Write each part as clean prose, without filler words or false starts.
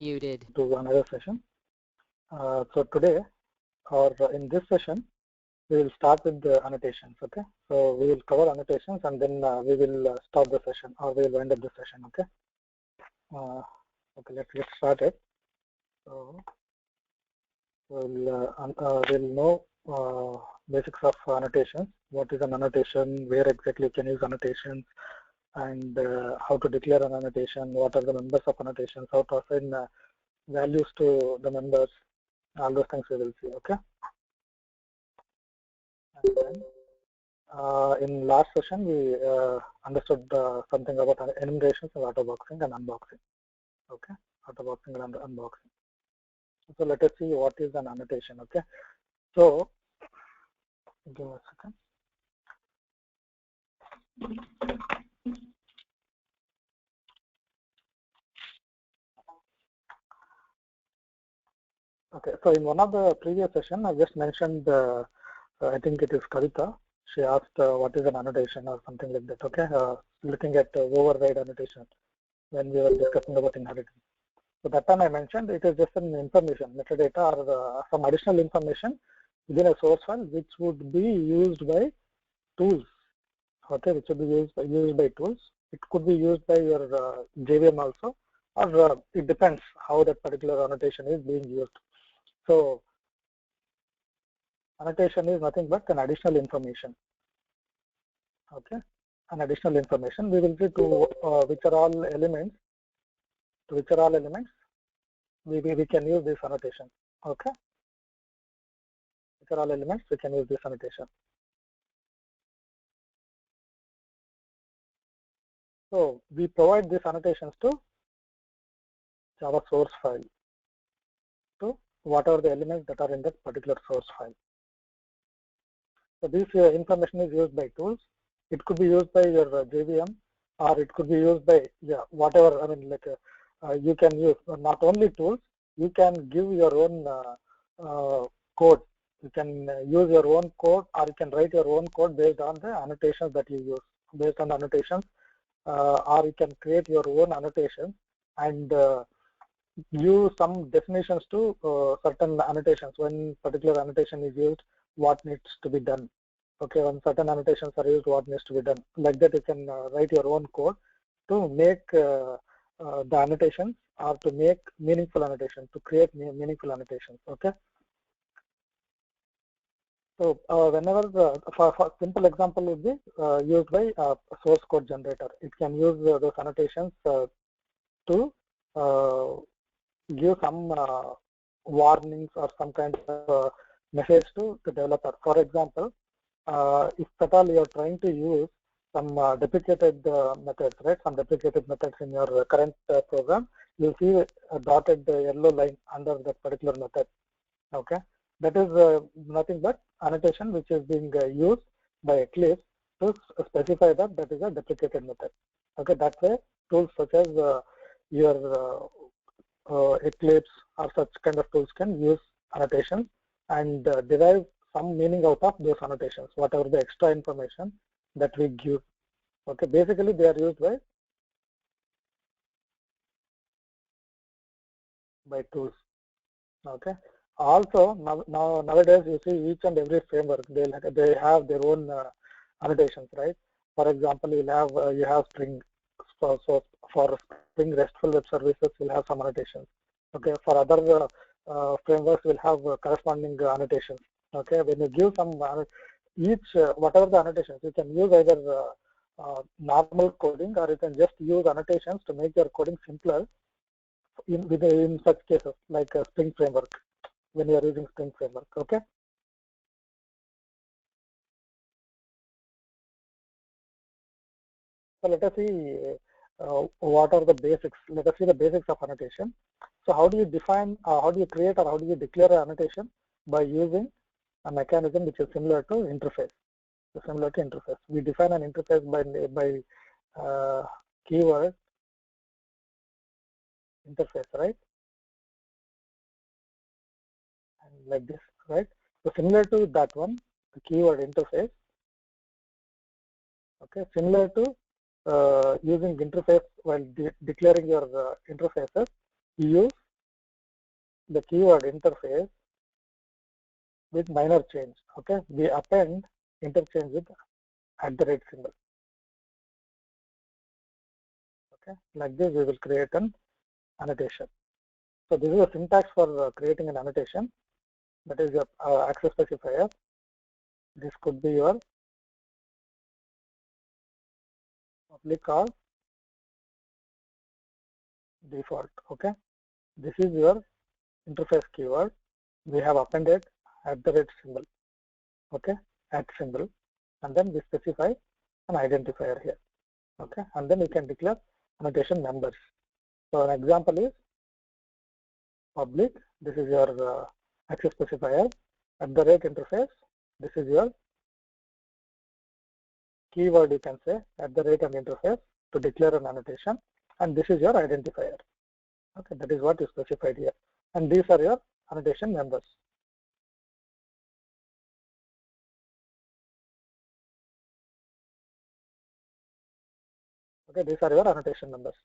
Muted. To another session. So today, or in this session, we will start with the annotations. Okay. So we will cover annotations and then we will stop the session, or we will wind up the session. Okay. Okay. Let's get started. So we'll know basics of annotations. What is an annotation? Where exactly you can use annotations? And how to declare an annotation? What are the members of annotations? How to assign values to the members? All those things we will see. Okay. And then in last session we understood something about enumerations and autoboxing and unboxing. Okay, autoboxing and unboxing. So let us see what is an annotation. Okay, so give me a second. Okay, so in one of the previous session I just mentioned I think it is Kavita. She asked what is an annotation or something like that. Okay, looking at override annotation when we were discussing about inheritance. So that time I mentioned it is just an information, metadata or some additional information within a source file which would be used by tools. Okay, which would be used by tools. It could be used by your JVM also, or it depends how that particular annotation is being used. So annotation is nothing but an additional information. Okay, an additional information. We will see to which are all elements. To which are all elements we can use this annotation. Okay, which are all elements we can use this annotation. So we provide these annotations to Java source file, to whatever the elements that are in that particular source file. So this information is used by tools. It could be used by your JVM, or it could be used by whatever. I mean, like you can use not only tools. You can give your own code. You can use your own code, or you can write your own code based on the annotations that you use. Based on the annotations, or you can create your own annotations and use some definitions to certain annotations. When particular annotation is used, what needs to be done. Okay, when certain annotations are used, what needs to be done. Like that, you can write your own code to make the annotations, or to make meaningful annotations, to create meaningful annotations. Okay. So whenever for simple example would be used by source code generator. It can use those annotations to give some warnings or some kind of message to the developer. For example, if at all you are trying to use some deprecated methods, right? Some deprecated methods in your current program, you'll see a dotted yellow line under that particular method. Okay, that is nothing but annotation which is being used by Eclipse to specify that that is a deprecated method. Okay, that way tools such as your Eclipse or such kind of tools can use annotations and derive some meaning out of those annotations, whatever the extra information that we give. Okay, basically they are used by tools. Okay. Also, nowadays you see each and every framework they have their own annotations, right? For example, you have Spring. So for Spring RESTful web services, you'll have some annotations. Okay. For other frameworks, we'll have corresponding annotations. Okay. When you give some each whatever the annotations, you can use either normal coding, or you can just use annotations to make your coding simpler in such cases like a Spring framework, when you are using Spring framework. Okay. So let us see what are the basics. Let us see the basics of annotation. So how do you define, how do you create, or how do you declare an annotation? By using a mechanism which is similar to interface. So similar to interface, we define an interface by keyword interface, right? And like this, right? So similar to that one, the keyword interface. Okay, similar to using interface while declaring your interfaces, you use the keyword interface with minor change. Okay, we append interchange with @ symbol. Okay, like this we will create an annotation. So this is a syntax for creating an annotation. That is your access specifier. This could be your public or default. Okay, this is your interface keyword. We have appended @ symbol. Okay, @ symbol, and then we specify an identifier here. Okay, and then we can declare annotation members. So an example is public. This is your access specifier. @ interface. This is your keyword, you can say, @ and interface to declare an annotation, and this is your identifier. Okay, that is what is specified here, and these are your annotation members. Okay, these are your annotation members.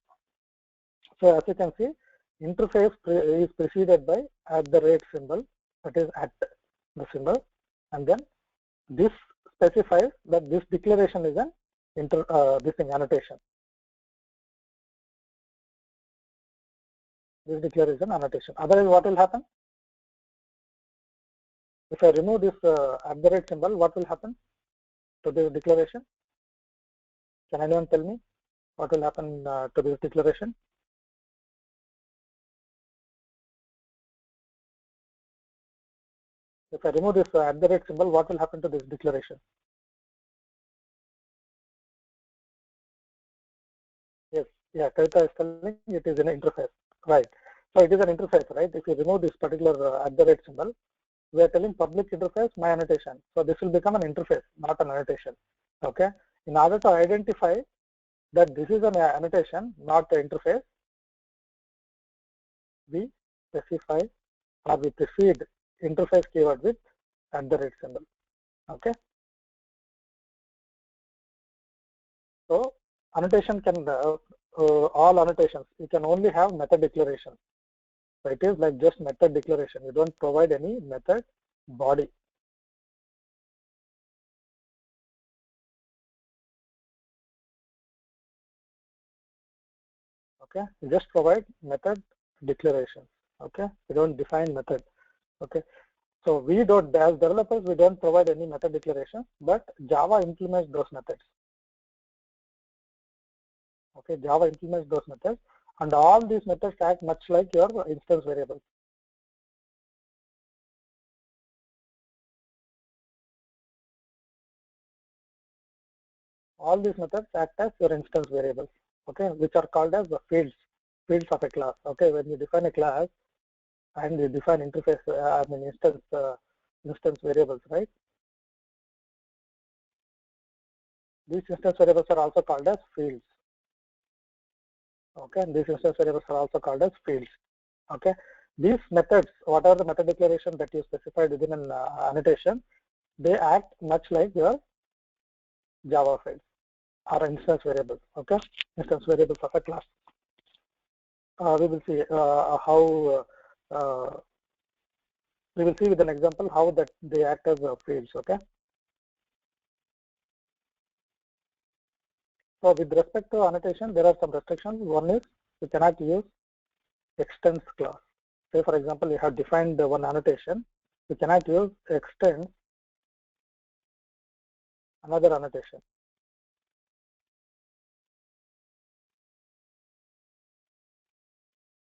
So as you can see, interface is preceded by @ symbol, that is at the symbol, and then this specifies that this declaration is an this thing annotation. This declaration annotation. Otherwise, what will happen? If I remove this @ symbol, what will happen to this declaration? Can anyone tell me what will happen to this declaration? If I remove this @ symbol, what will happen to this declaration? Yes, yeah, Kavita is telling it is an interface, right? So it is an interface, right? If you remove this particular @ symbol, we are telling public interface my annotation. So this will become an interface, not an annotation. Okay. In order to identify that this is an annotation, not an interface, we specify or we precede interface keyword with @ symbol. Okay. So annotation can all annotations, you can only have method declaration. So it is like just method declaration. You don't provide any method body. Okay, you just provide method declaration. Okay, you don't define method. Okay, so we don't, as developers, we don't provide any method declaration, but Java implements those methods. Okay, Java implements those methods, and all these methods act much like your instance variables. All these methods act as your instance variables. Okay, which are called as the fields of a class. Okay, when you define a class and you define interface, instance variables, right? These instance variables are also called as fields. Okay, and these instance variables are also called as fields. Okay, these methods, what are the method declaration that you specified within an annotation, they act much like your Java fields or instance variables. Okay, instance variables of a class. We will see how we will see with an example how that they act as fields. Okay. So with respect to annotation, there are some restrictions. One is you cannot use extends clause. Say for example, you have defined one annotation, you cannot use extends another annotation.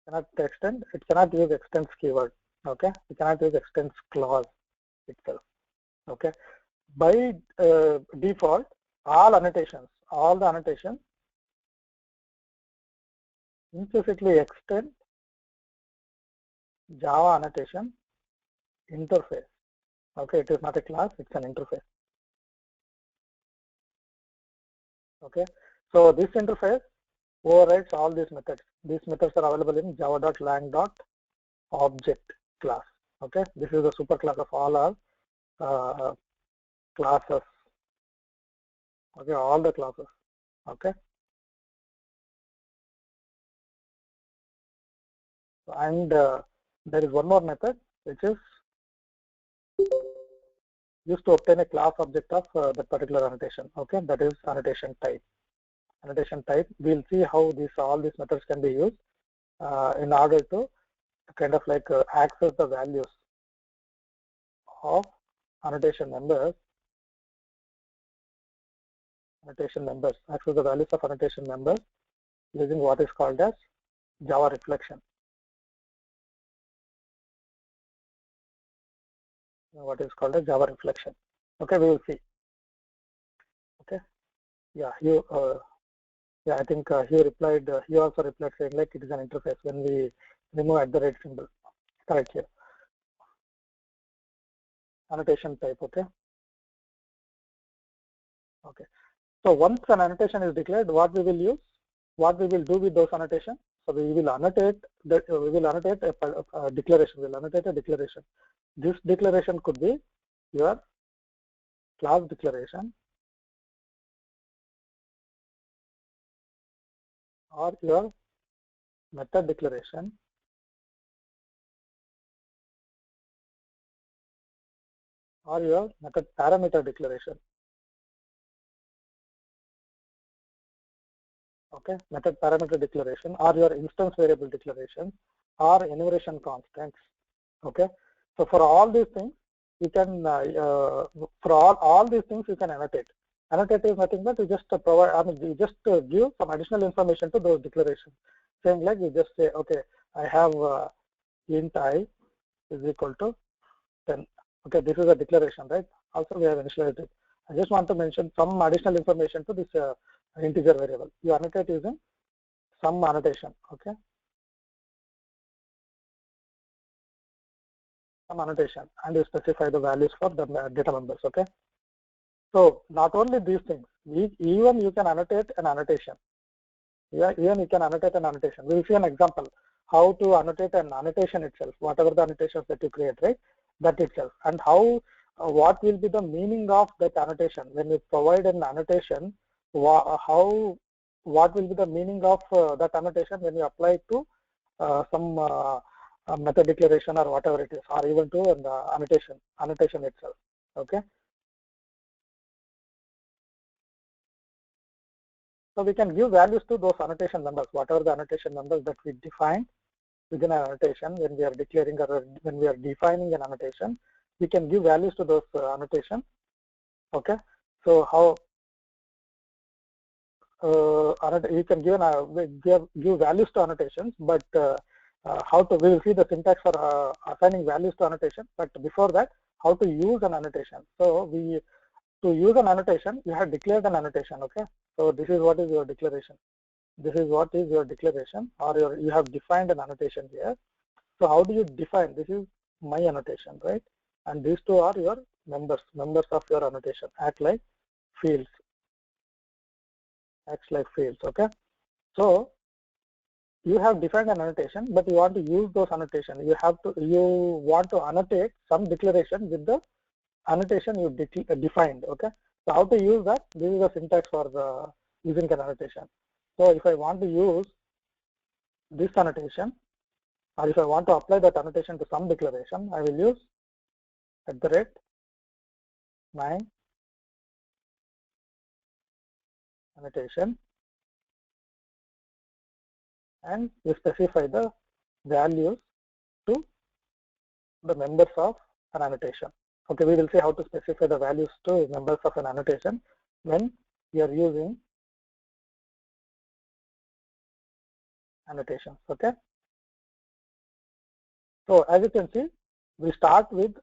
Cannot extend, it cannot use extends keyword. Okay, you cannot use extends clause itself. Okay, by default, all the annotations implicitly extend Java annotation interface. Okay, it is not a class, it's an interface. Okay, so this interface overrides all these methods. These methods are available in java.lang.object class. Okay, this is the super class of all our classes. Okay, all the classes. Okay, and there is one more method which is used to obtain a class object of that particular annotation. Okay, that is annotation type. Annotation type. We'll see how all these methods can be used in order to kind of like access the values of annotation members. Access the values of annotation members using what is called as Java reflection. What is called as Java reflection. Okay, we will see. Okay, yeah, I think he replied. He also replied saying like it is an interface when we remove @ symbol. Correct here. Annotation type. Okay. Okay. So once an annotation is declared, what we will use, what we will do with those annotations. So we will annotate that. We will annotate a declaration. We will annotate a declaration. This declaration could be your class declaration or your method declaration or your method parameter declaration. Okay, method parameter declaration or your instance variable declaration or enumeration constants. Okay, so for all these things you can for all these things you can annotate. Annotate is nothing but you just provide, I mean, you just give some additional information to those declarations, saying like you just say, okay, I have int I is equal to 10. Okay, this is a declaration, right? Also we have initialized it. I just want to mention some additional information to this integer variable. You annotate using some annotation. Okay, some annotation, and you specify the values for the data members. Okay, so not only these things, even you can annotate an annotation. Yeah, even you can annotate an annotation. We will see an example how to annotate an annotation itself, whatever the annotations that you create, right? That itself, and how what will be the meaning of that annotation when you provide an annotation. What will be the meaning of that annotation when you apply it to some method declaration or whatever it is, or even to an annotation itself. Okay. So we can give values to those annotation numbers, whatever the annotation numbers that we define within an annotation. When we are declaring or when we are defining an annotation, we can give values to those annotation. Okay, so how you can give values to annotations, but how to, we will see the syntax for assigning values to annotation. But before that, how to use an annotation. So to use an annotation, you have declared an annotation. Okay, so this is what is your declaration. This is what is your declaration, or you have defined an annotation here. So how do you define? This is my annotation, right? And these two are your members of your annotation. Act like fields. Acts like fields. Okay. So you have defined an annotation, but you want to use those annotation. You want to annotate some declaration with the annotation you defined. Okay. So how to use that? This is the syntax for the using an annotation. So if I want to use this annotation, or if I want to apply that annotation to some declaration, I will use @my annotation, and you specify the values to the members of an annotation. Okay, we will see how to specify the values to members of an annotation when we are using annotations. Okay, so as you can see, we start with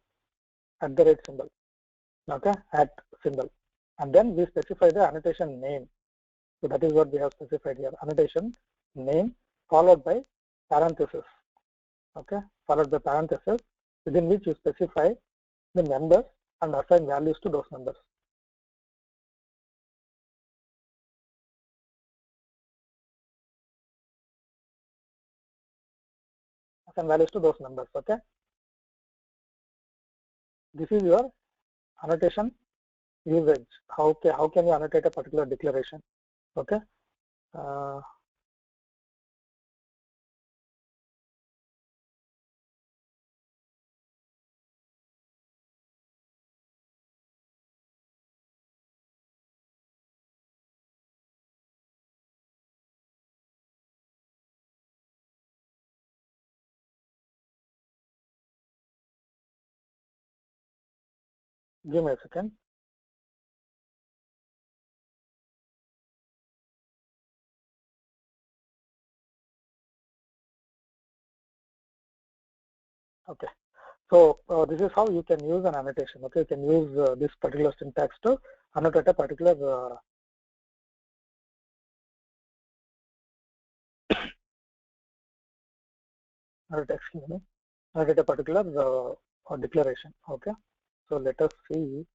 @ symbol. Okay, @ symbol, and then we specify the annotation name. So that is what we have specified here, annotation name followed by parenthesis. Okay, followed by parenthesis, within which you specify the members and assign values to those members. Assign values to those members. Okay, this is your annotation usage. How can you annotate a particular declaration? Okay. Give me a second. Okay. So this is how you can use an annotation. Okay, you can use this particular syntax to annotate a particular annotate a particular declaration. Okay. So let us see.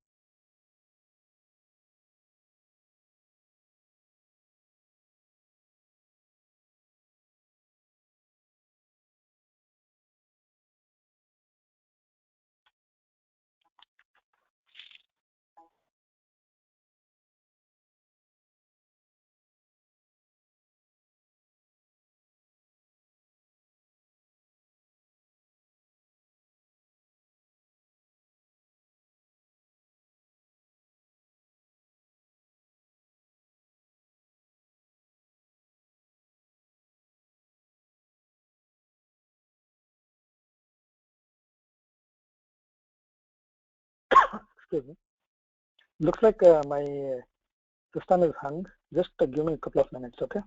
Excuse me. Looks like my system is hung. Just give me a couple of minutes. Okay.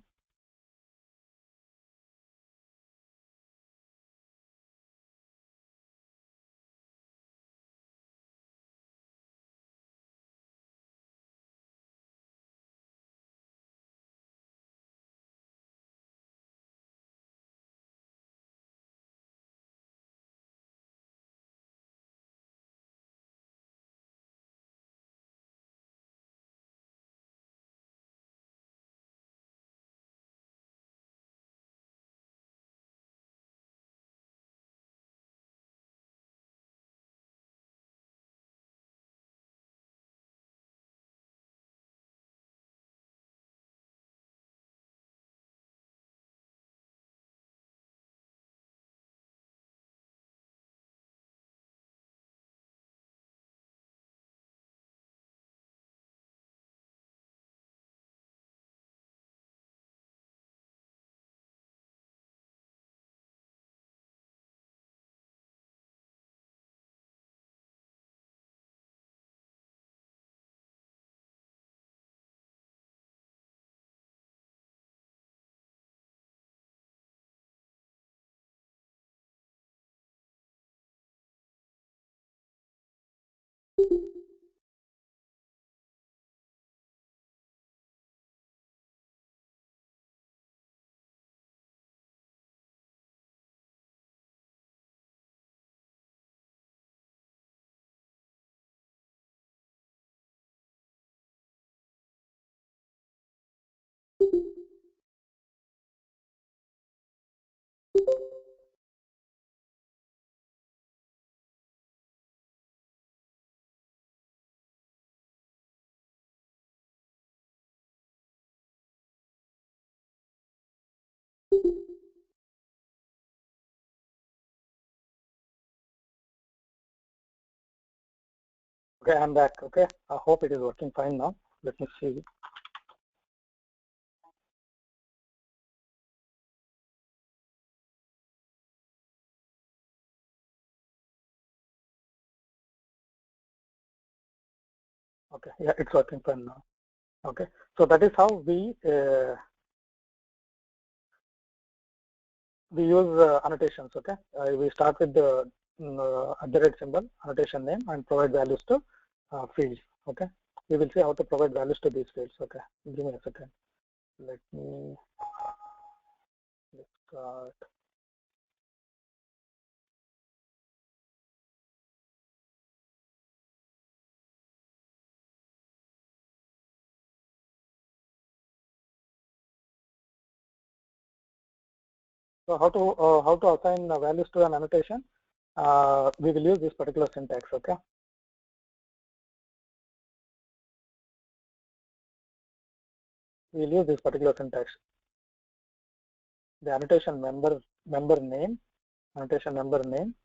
Okay, I'm back. Okay. I hope it is working fine now. Let me see. Okay. Yeah, it's working fine now. Okay. So that is how we use annotations. Okay. We start with the @ symbol, annotation name, and provide values to fields. Okay. We will see how to provide values to these fields. Okay. Give me a second. Let me start. So how to assign values to an annotation? We will use this particular syntax. Okay. We will use this particular syntax. The annotation member name, annotation member name,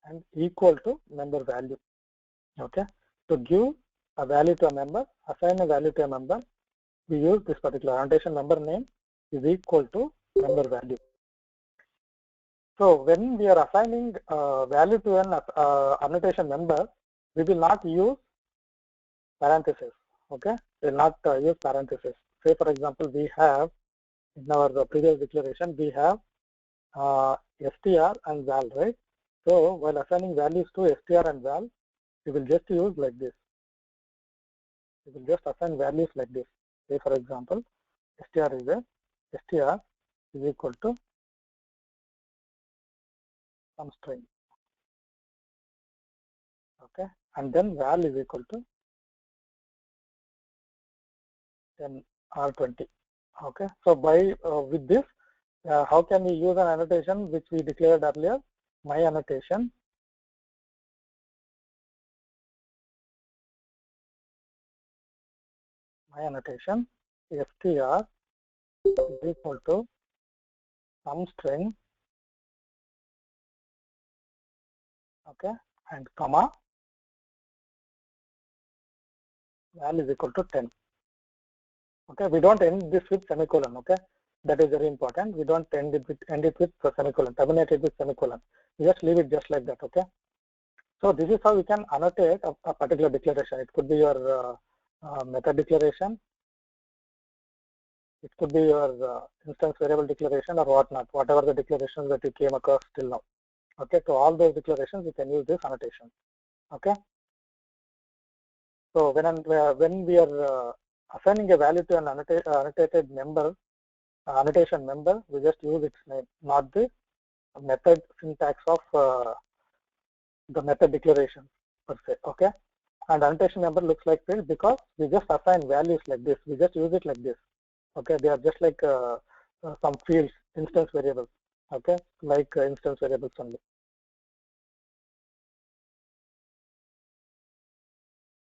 and equal to member value. Okay. To give a value to a member, assign a value to a member, we use this particular annotation member name is equal to member value. So when we are assigning value to an annotation member, we will not use parentheses. Okay, we will not use parentheses. Say for example, we have in our previous declaration we have str and val, right? So while assigning values to str and val, we will just use like this. We will just assign values like this. Say for example, str is equal to some string. Okay, and then val is equal to 10 R20. Okay, so by with this, how can we use an annotation which we declared earlier? My annotation str is equal to some string, okay, and comma val is equal to 10. Okay, we don't end this with semicolon. Okay, that is very important. We don't end it with semicolon, terminate it with semicolon. We just leave it just like that. Okay, so this is how we can annotate a particular declaration. It could be your method declaration. It could be your instance variable declaration or whatnot, whatever the declarations that you came across till now. Okay, so all those declarations we can use this annotation. Okay, so when we are assigning a value to an annotated member, annotation member, we just use its name, not the method syntax of the method declaration per se. Okay, and annotation member looks like field because we just assign values like this. We just use it like this. Okay, they are just like some fields, instance variables. Okay, like instance variables only.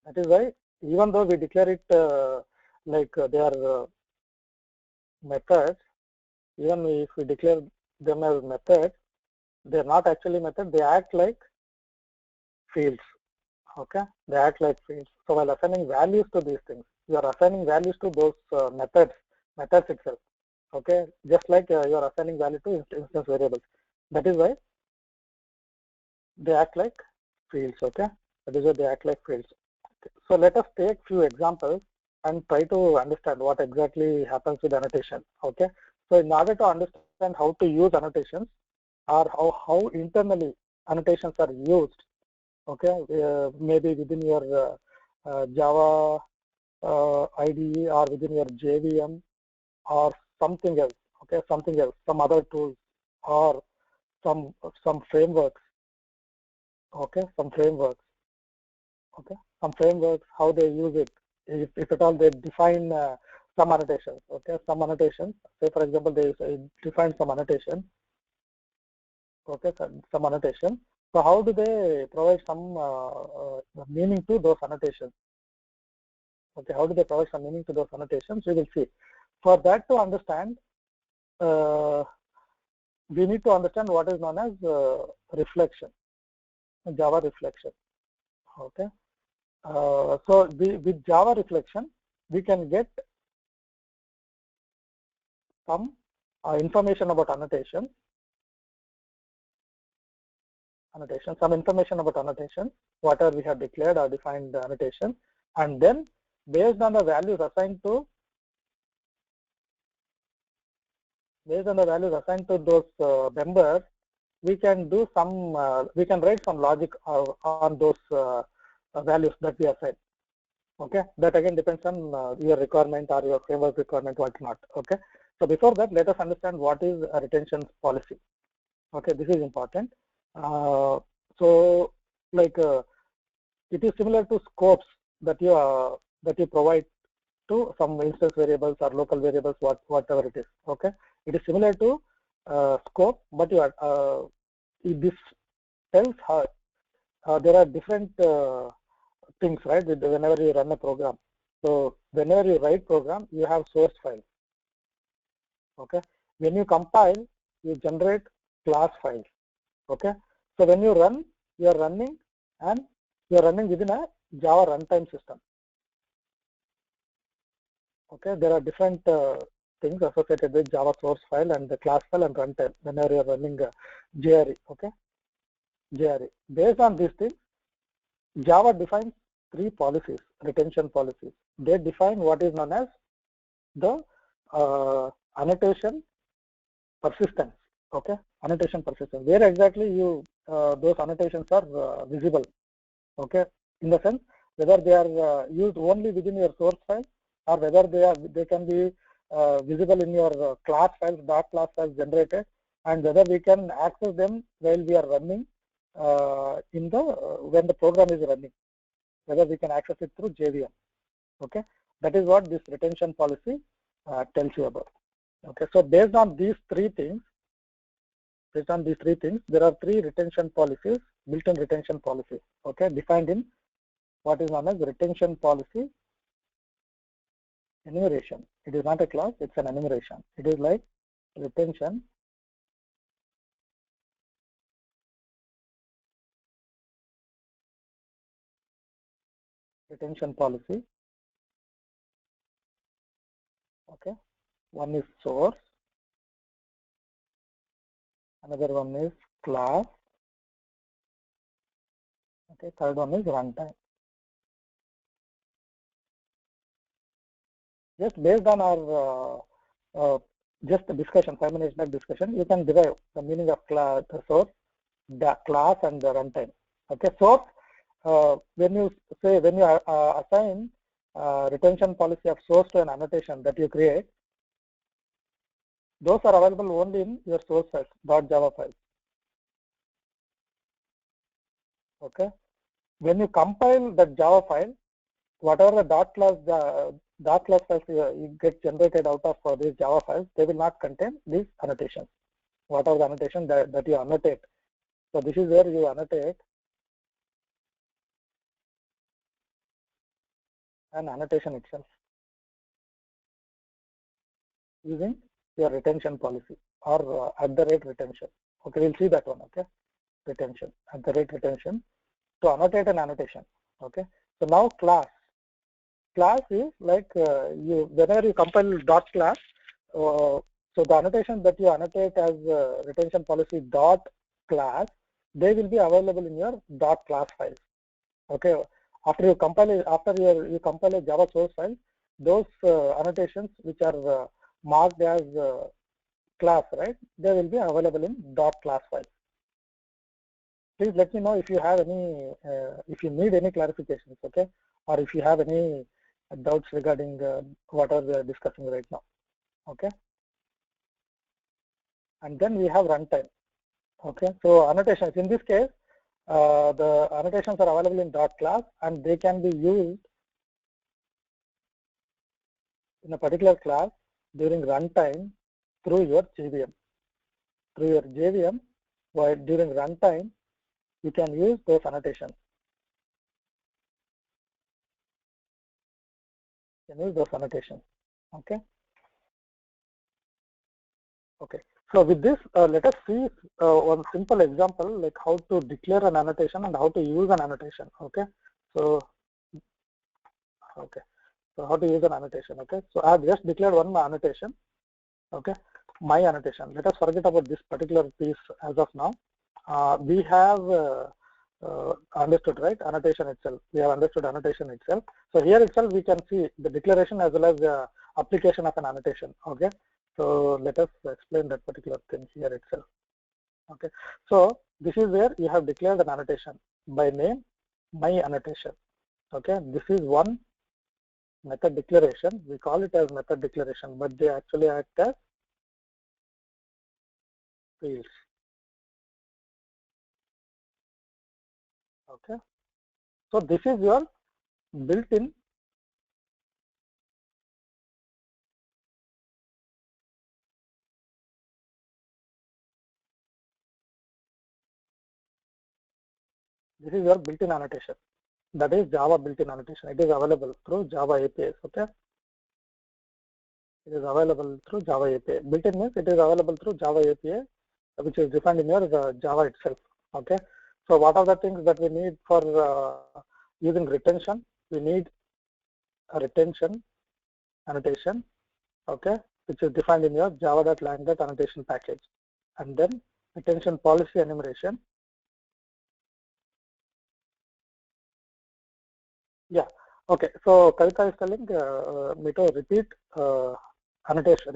That is why even though we declare it like they are methods, even if we declare them as methods, they are not actually methods. They act like fields. Okay, they act like fields. So while assigning values to these things, you are assigning values to those methods itself. Okay, just like you are assigning value to instance variables. That is why they act like fields. Okay, that is why they act like fields. Okay. So let us take few examples and try to understand what exactly happens with annotation. Okay, so in order to understand how to use annotations or how internally annotations are used, okay, maybe within your Java IDE or within your JVM or something else, okay, something else, some other tools or some frameworks, okay, some frameworks, okay, some frameworks, how they use it, if at all they define some annotations, okay, some annotations, say for example they define some annotation, okay, some annotation. So how do they provide some meaning to those annotations? Okay, how do they provide some meaning to those annotations? We will see. For that to understand, we need to understand what is known as reflection, Java reflection. Okay, so with Java reflection, we can get some information about annotation, some information about annotation, whatever we have declared or defined the annotation, and then based on the values assigned to those members, we can do some we can write some logic on those values that we assign. Okay, that again depends on your requirement or your framework requirement, whatnot. Okay, so before that, let us understand what is a retention policy. Okay, this is important. So like it is similar to scopes that you provide to some instance variables or local variables, whatever it is. Okay, it is similar to scope, but you are this tells how there are different things, right? Whenever you run a program, so whenever you write program, you have source files. Okay, when you compile, you generate class files. Okay, so when you run, you are running and you are running within a Java runtime system. Okay, there are different things associated with Java source file and the class file and runtime whenever you are running JRE. Okay, JRE. Based on these things, Java defines three policies, retention policies. They define what is known as the annotation persistence. Okay, annotation persistence. Where exactly you those annotations are visible. Okay, in the sense whether they are used only within your source file or whether they can be visible in your class files, class files generated, and whether we can access them while we are running in the when the program is running, whether we can access it through JVM. Okay, that is what this retention policy tells you about. Okay, so based on these three things, there are three retention policies, built-in retention policies. Okay, defined in what is known as retention policy enumeration. It is not a class, it's an enumeration. It is like retention policy. Okay, one is source, another one is class, okay, third one is runtime. Just based on our just the discussion, 5 minutes back discussion, you can derive the meaning of class, the source, the class, and the runtime. Okay, source. When you assign retention policy of source to an annotation that you create, those are available only in your source files, .java files. Okay, when you compile the Java file, whatever the dot class files you get generated out of these Java files, they will not contain these annotations. Whatever the annotation that you annotate. So this is where you annotate an annotation itself using your retention policy or @ retention. Okay, we'll see that one. Okay, retention, @ retention to annotate an annotation. Okay, so now class is like whenever you compile dot class, so the annotation that you annotate as retention policy dot class, they will be available in your dot class files. Okay, after you compile you compile a Java source file, those annotations which are marked as class, right? They will be available in dot class file. Please let me know if you have any, if you need any clarifications, okay, or if you have any doubts regarding what we are discussing right now. Okay, and then we have runtime. Okay, so annotations in this case, the annotations are available in dot class and they can be used in a particular class during runtime through your JVM. Through your JVM, while during runtime, you can use those annotations. You can use those annotations. Okay. Okay. So with this, let us see one simple example, like how to declare an annotation and how to use an annotation. Okay. So, okay. So how to use an annotation. Okay. So I have just declared one annotation. Okay. My annotation. Let us forget about this particular piece as of now. We have understood, right? Annotation itself. We have understood annotation itself. So here itself we can see the declaration as well as the application of an annotation. Okay. So let us explain that particular thing here itself. Okay. So this is where you have declared an annotation by name, my annotation. Okay. This is one method declaration. We call it as method declaration, but they actually act as fields. Okay. So this is your built-in annotation. That is Java built-in annotation. It is available through Java APIs. Okay. It is available through Java API. Built-in means it is available through Java API, which is defined in your Java itself. Okay. So what are the things that we need for using retention? We need a retention annotation, okay, which is defined in your java.lang.annotation package, and then retention policy enumeration, Yeah. Okay. So Kavita is telling me to repeat annotation,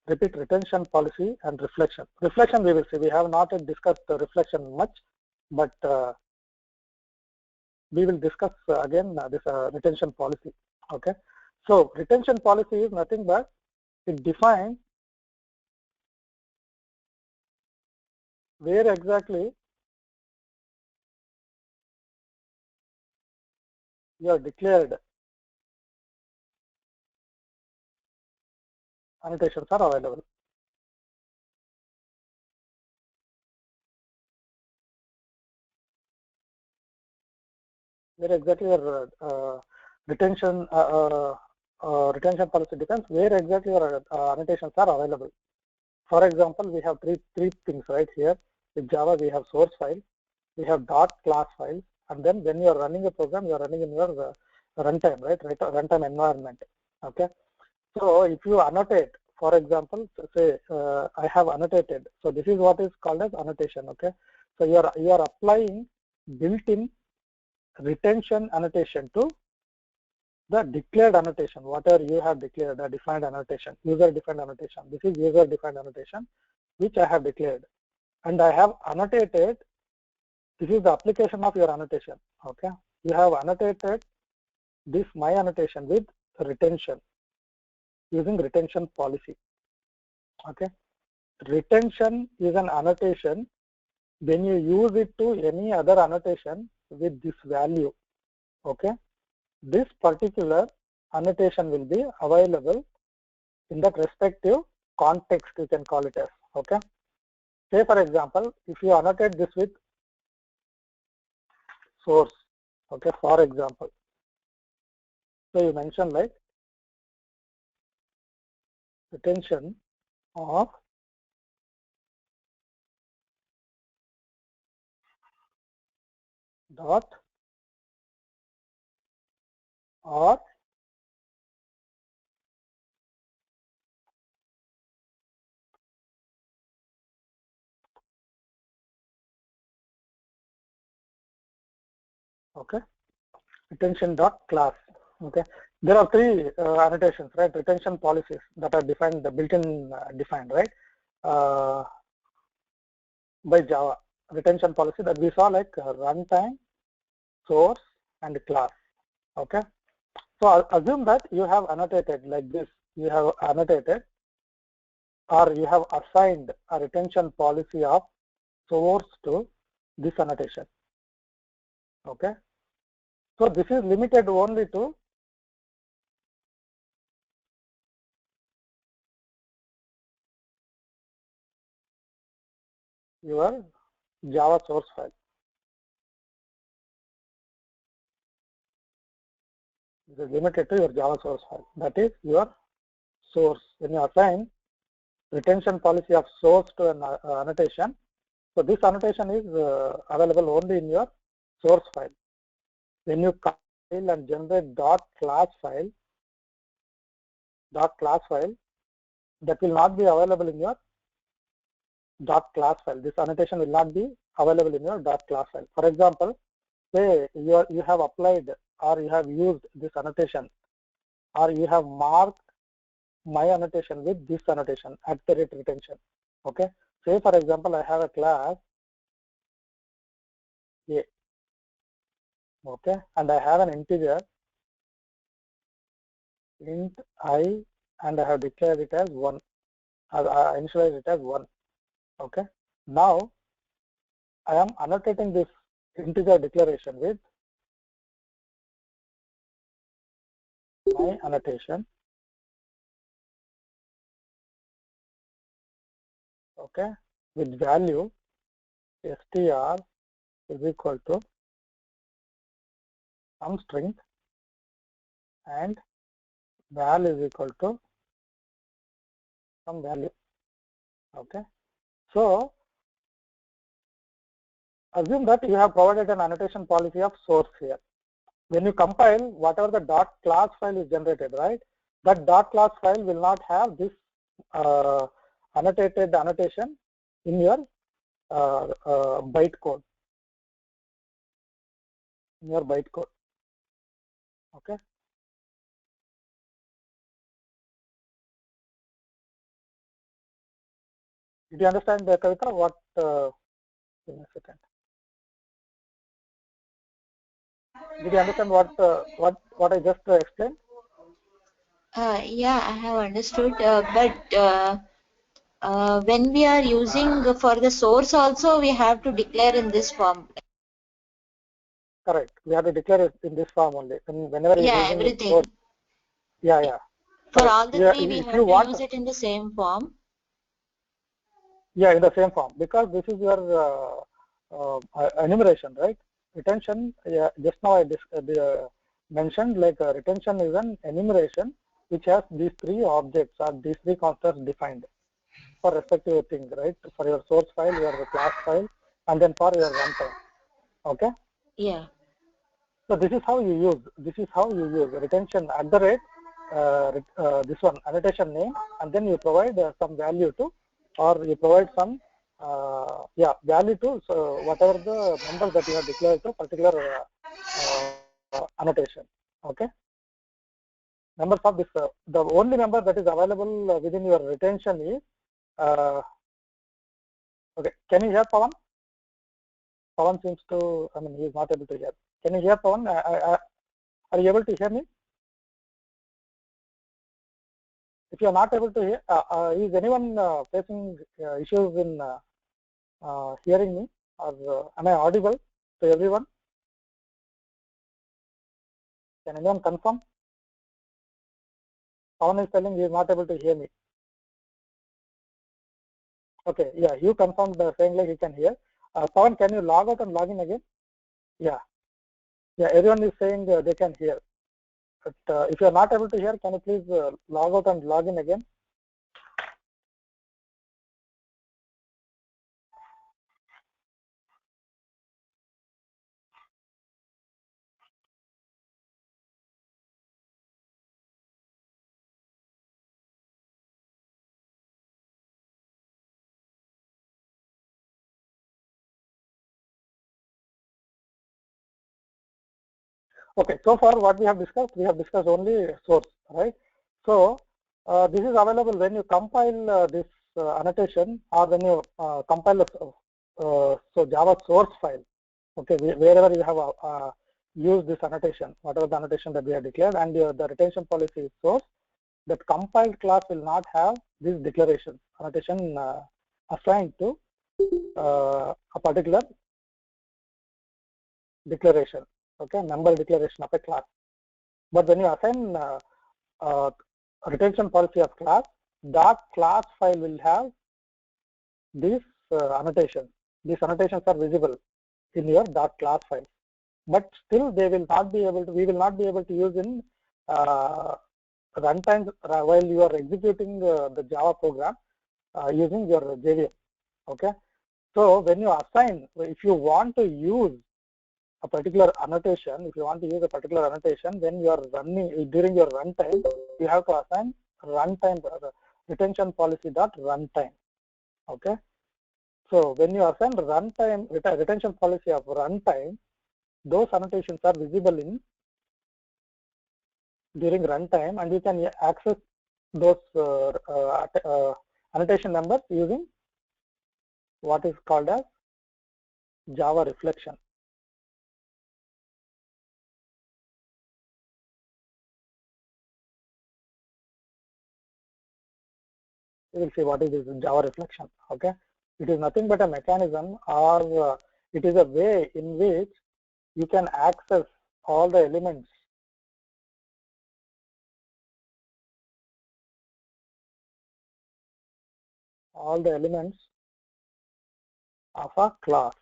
repeat retention policy and reflection. Reflection we will see. We have not yet discussed the reflection much, but we will discuss again this retention policy. Okay. So retention policy is nothing but it defines where exactly your declared annotations are available. Where exactly your retention policy depends where exactly your annotations are available. For example, we have three things right here. With Java, we have source file, we have dot class files, and then when you are running a program, you are running in your runtime, right? Runtime environment. Okay. So if you annotate, for example, say I have annotated. So this is what is called as annotation. Okay. So you are applying built-in retention annotation to the declared annotation, whatever you have declared, the defined annotation, user defined annotation. This is user defined annotation, which I have declared. And I have annotated, this is the application of your annotation. Okay. You have annotated this my annotation with retention using retention policy. Okay. Retention is an annotation when you use it to any other annotation with this value. Okay. This particular annotation will be available in that respective context, you can call it as. Okay. Say for example, if you annotate this with source, okay, for example, so you mention like retention of dot or okay, retention dot class. Okay, there are three annotations, right? Retention policies that are defined, the built-in defined, right? By Java, retention policy that we saw like runtime, source, and class. Okay, so I'll assume that you have annotated like this. You have annotated or you have assigned a retention policy of source to this annotation. Okay, so this is limited only to your Java source file. It is limited to your Java source file. That is your source. When you assign retention policy of source to an annotation, so this annotation is available only in your source file. When you compile and generate dot class file, that will not be available in your dot class file. This annotation will not be available in your dot class file. For example, say you have applied or you have used this annotation or you have marked my annotation with this annotation at the rate retention. Okay. Say for example, I have a class A. Okay, and I have an integer int I, and I have declared it as 1. I initialize it as 1. Okay. Now I am annotating this integer declaration with my annotation. Okay, with value str is equal to some string and val is equal to some value. Okay, so assume that you have provided an annotation policy of source here. When you compile, whatever the dot class file is generated, right, that dot class file will not have this annotated annotation in your byte code, Okay. Did you understand, Kavita? What? Give me a second. Did you understand what I just explained? Yeah, I have understood. But when we are using for the source also, we have to declare in this form. Correct. We have to declare it in this form only. And whenever you're Yeah, using a everything. source, yeah, For correct. all the Yeah, three, we if you have to want, use it in the same form. yeah, in the same form, because this is your enumeration, right? Retention. Yeah, just now I mentioned like retention is an enumeration which has these three objects or these three concepts defined for respective thing, right? For your source file, your class file, and then for your runtime. Okay. Yeah. So this is how you use. This is how you use retention at the rate. This one annotation name, and then you provide some value to, or you provide some value to, so whatever the number that you have declared to particular annotation. Okay. Members of this, the only member that is available within your retention is okay. Can you hear Pawan? Pawan seems to, I mean, he is not able to hear. Can you hear Pawan? Are you able to hear me? If you are not able to hear, is anyone facing issues in hearing me, or am I audible to everyone? Can anyone confirm? Pawan is telling he is not able to hear me. Okay, yeah, you confirmed saying like he can hear. Pawan, can you log out and log in again? Yeah, yeah, everyone is saying they can hear. But if you are not able to hear, can you please log out and log in again? Okay, so far what we have discussed only source, right? So this is available when you compile this annotation, or when you compile so Java source file. Okay, wherever you have used this annotation, whatever the annotation that we have declared, and the retention policy is source, that compiled class will not have this declaration annotation assigned to a particular declaration. Okay, member declaration of a class. But when you assign uh, retention policy of class, that class file will have these annotations. These annotations are visible in your .class file, but still they will not be able to. We will not be able to use in runtime while you are executing the Java program using your JVM. Okay, so when you assign, if you want to use a particular annotation, if you want to use a particular annotation, then you are running during your runtime, you have to assign runtime retention policy dot runtime. Okay, so when you assign runtime retention policy of runtime, those annotations are visible in during runtime, and you can access those annotation numbers using what is called as Java reflection. You will see what is this Java reflection. Okay, it is nothing but a mechanism, or it is a way in which you can access all the elements of a class.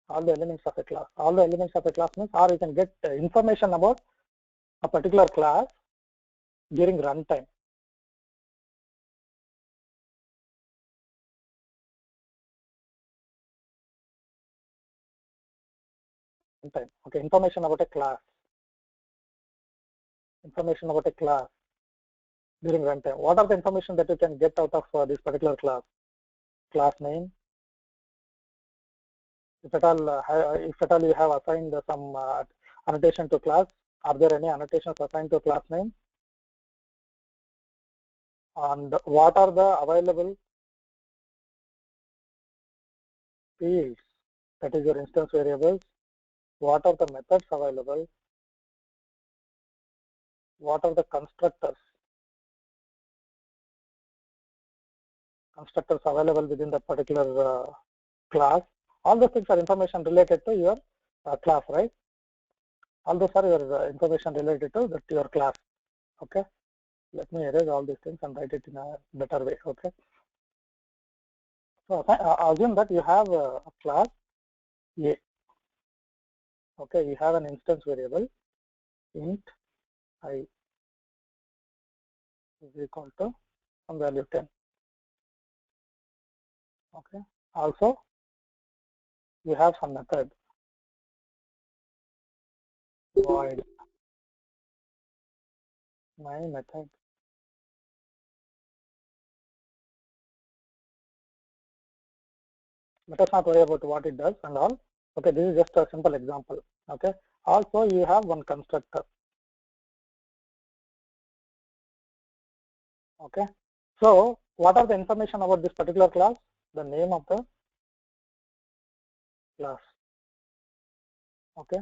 All the elements of a class. All the elements of a class means, or you can get information about a particular class during runtime. Okay, information about a class. Information about a class during runtime. What are the information that you can get out of this particular class? Class name. If at all you have assigned some annotation to class. Are there any annotations assigned to class name? And what are the available fields? That is your instance variables. What are the methods available? What are the constructors available within the particular class? All those things are information related to your class, right? All those are your information related to your class. Okay. Let me erase all these things and write it in a better way. Okay. So assume that you have a class A. Okay, you have an instance variable int I is equal to some value 10. Okay. Also, you have some method void my method. Let us not worry about what it does and all. Okay, this is just a simple example. Okay. Also, you have one constructor. Okay. So, what are the information about this particular class? The name of the class. Okay.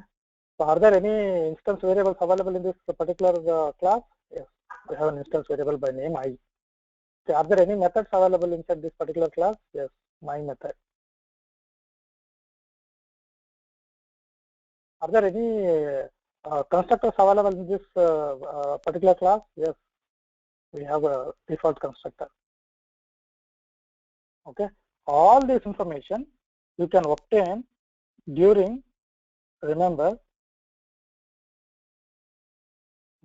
So, are there any instance variables available in this particular class? Yes, we have an instance variable by name I. Okay. Are there any methods available inside this particular class? Yes, my method. Are there any constructors available in this particular class? Yes, we have a default constructor. Okay, all this information you can obtain during, remember,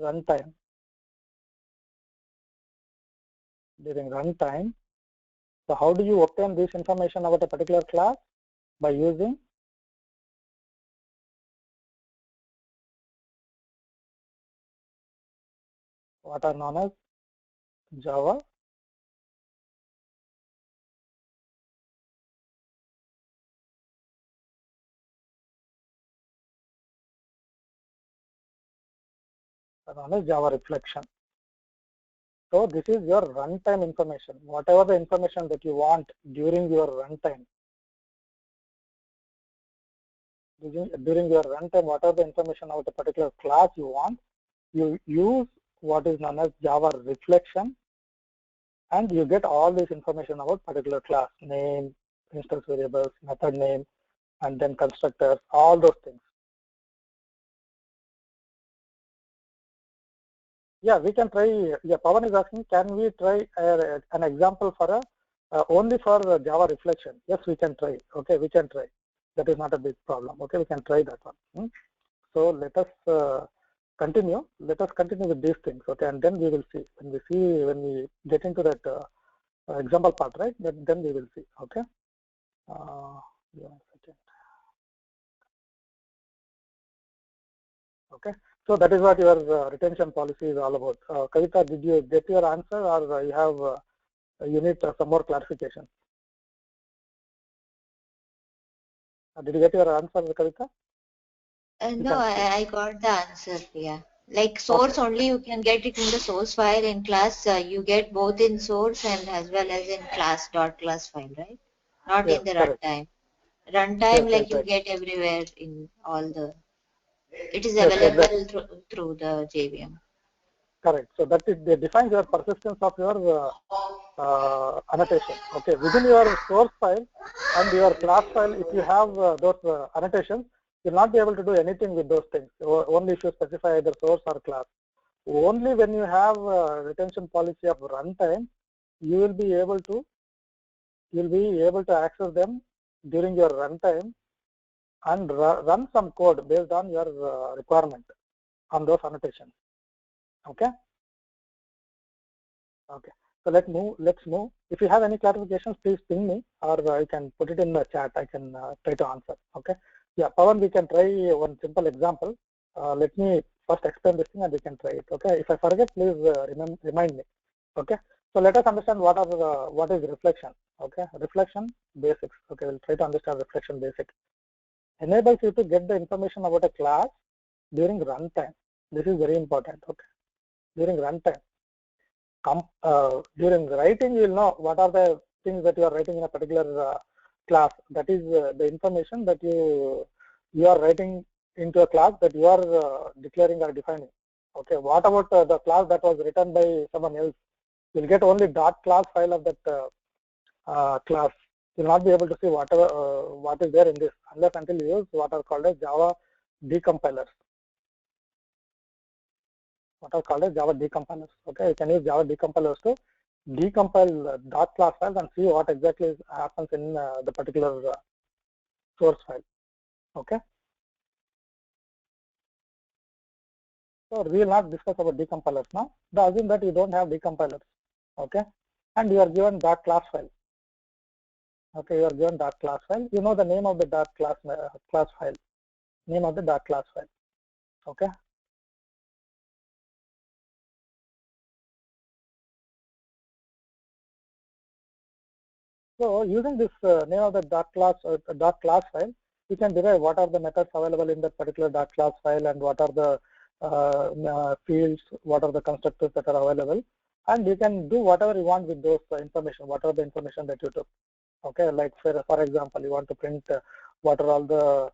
runtime. During runtime. So how do you obtain this information about a particular class? By using what are known as Java Java reflection. So this is your runtime information. Whatever the information that you want during your runtime, during your runtime, whatever the information about a particular class you want, you use what is known as Java reflection, and you get all this information about particular class name, instance variables, method name, and then constructors, all those things. Yeah, we can try. Yeah, Pawan is asking, can we try an example for only for Java reflection? Yes, we can try. Okay, we can try. That is not a big problem. Okay, we can try that one. So let us continue. Let us continue with these things. Okay, and then we will see when we get into that example part, right? Then we will see. Okay. Yeah, second. Okay. So that is what your retention policy is all about. Kavita, did you get your answer, or you have you need some more clarification? Did you get your answer, Kavita? No, I got the answer. Yeah, like source Okay. only you can get it in the source file. In class, you get both in source and as well as in class file, right? Not Yes, in the correct. runtime. Yes, Runtime, like you exactly. get everywhere in all the. It is Yes, exactly. available through the JVM. Correct. So that is, they defines your persistence of your annotation. Okay, within your source file and your class file, if you have those annotations, you'll not be able to do anything with those things. Only if you specify either source or class. Only when you have retention policy of runtime, you will be able to access them during your runtime and run some code based on your requirement on those annotations. Okay. Okay. So let's move. If you have any clarifications, please ping me, or I can put it in the chat. I can try to answer. Okay. Yeah, Pawan, we can try one simple example. Let me first explain this thing and we can try it. Okay. If I forget, please remind me. Okay. So let us understand what is reflection. Okay. Reflection basics. Okay. We'll try to understand reflection basics. Enables you to get the information about a class during runtime. This is very important. Okay, during runtime, during writing, you will know what are the things that you are writing in a particular class. That is the information that you are writing into a class that you are declaring or defining. Okay, what about the class that was written by someone else? You'll get only dot class file of that class. You'll not be able to see whatever what is there in this unless until you use what are called as Java decompilers. What are called as Java decompilers. Okay, you can use Java decompilers to decompile dot class files and see what exactly happens in the particular source file. Okay, so we will not discuss about decompilers now. Assume that you don't have decompilers. Okay, and you are given dot class file. Okay, you are given dot class file. You know the name of the dot class class file. Name of the dot class file. Okay. So using this name of the dot class file, you can derive what are the methods available in that particular dot class file and what are the fields, what are the constructors that are available, and you can do whatever you want with those information, whatever the information that you took. Okay, like for example, you want to print what are all the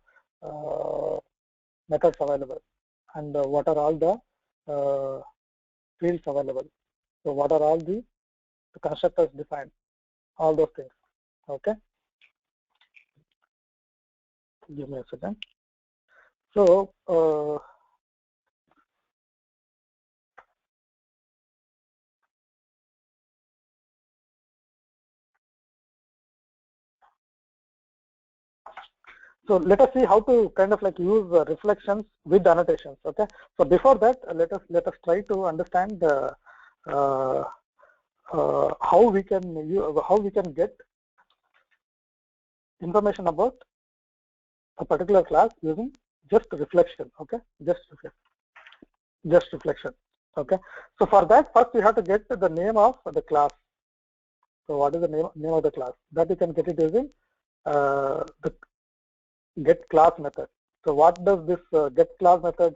methods available and what are all the fields available. So what are all the constructors defined, all those things. Okay, give me a second. So so let us see how to kind of like use reflections with annotations. Okay, so before that, let us try to understand uh, how we can get information about a particular class using just reflection. Okay, just reflection. Okay, so for that, first we have to get the name of the class. So what is the name of the class? That you can get it using the get class method. So what does this get class method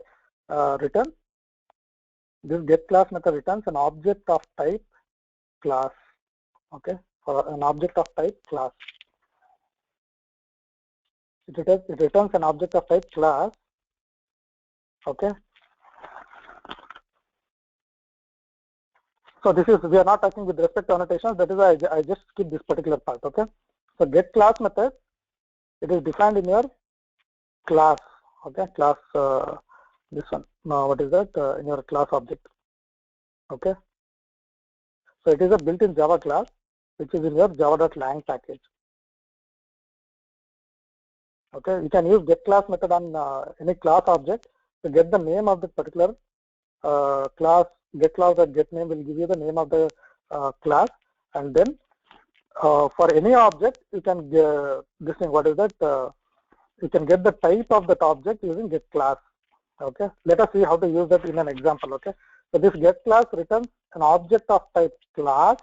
return? This get class method returns an object of type class. Okay, for an object of type class. It returns an object of type class. Okay. So this is, we are not talking with respect to annotations. That is why I just skip this particular part. Okay. So get class method, it is defined in your class. Okay, class this one. Now what is that? In your class object. Okay. So it is a built-in Java class which is in your java.lang package. Okay, you can use get class method on any class object to get the name of the particular class. Get class or get name will give you the name of the class, and then for any object you can this thing. What is that? You can get the type of that object using get class. Okay, let us see how to use that in an example. Okay, so this get class returns an object of type class.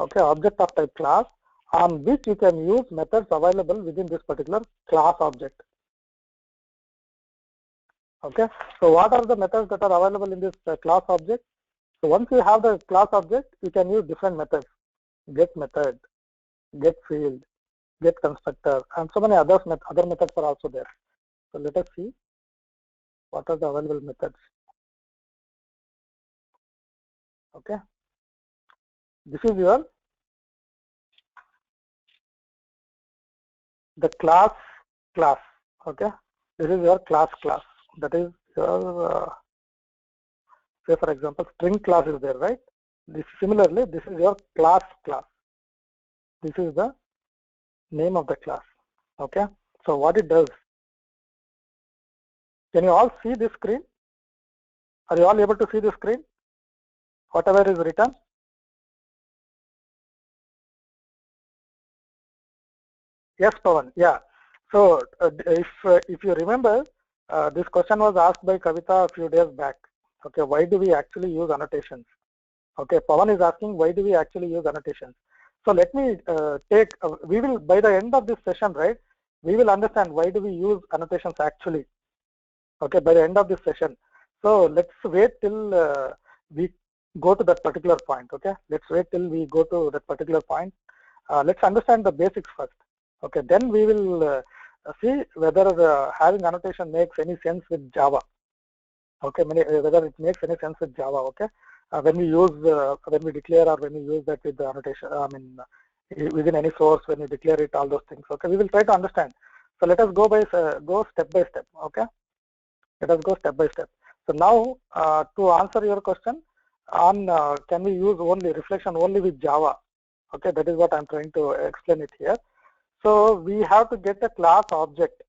Okay, object of type class on which you can use methods available within this particular class object. Okay, so what are the methods that are available in this class object? So once you have the class object, you can use different methods: get method, get field, get constructor, and so many other methods are also there. So let us see what are the available methods. Okay, this is your the class. Okay, this is your class. That is your say for example string class is there, right? Similarly, this is your class. This is the name of the class. Okay, so what it does, can you all see this screen? Are you all able to see the screen? Whatever is written? Yes, Pawan. Yeah. So if you remember, this question was asked by Kavita a few days back. Okay, why do we actually use annotations? Okay, Pawan is asking why do we actually use annotations? So let me we will, by the end of this session, right, we will understand why do we use annotations actually. okay, by the end of this session. So let's wait till we go to that particular point. Okay, let's wait till we go to that particular point. Let's understand the basics first. Okay, then we will see whether having annotation makes any sense with Java. Okay, whether it makes any sense with Java. Okay, when we use when we declare or when we use that with the annotation, I mean within any source, when we declare it, all those things. Okay, we will try to understand. So let us go step by step. Okay, let us go step by step. So now to answer your question on can we use only reflection only with Java? Okay, that is what I'm trying to explain it here. So we have to get a class object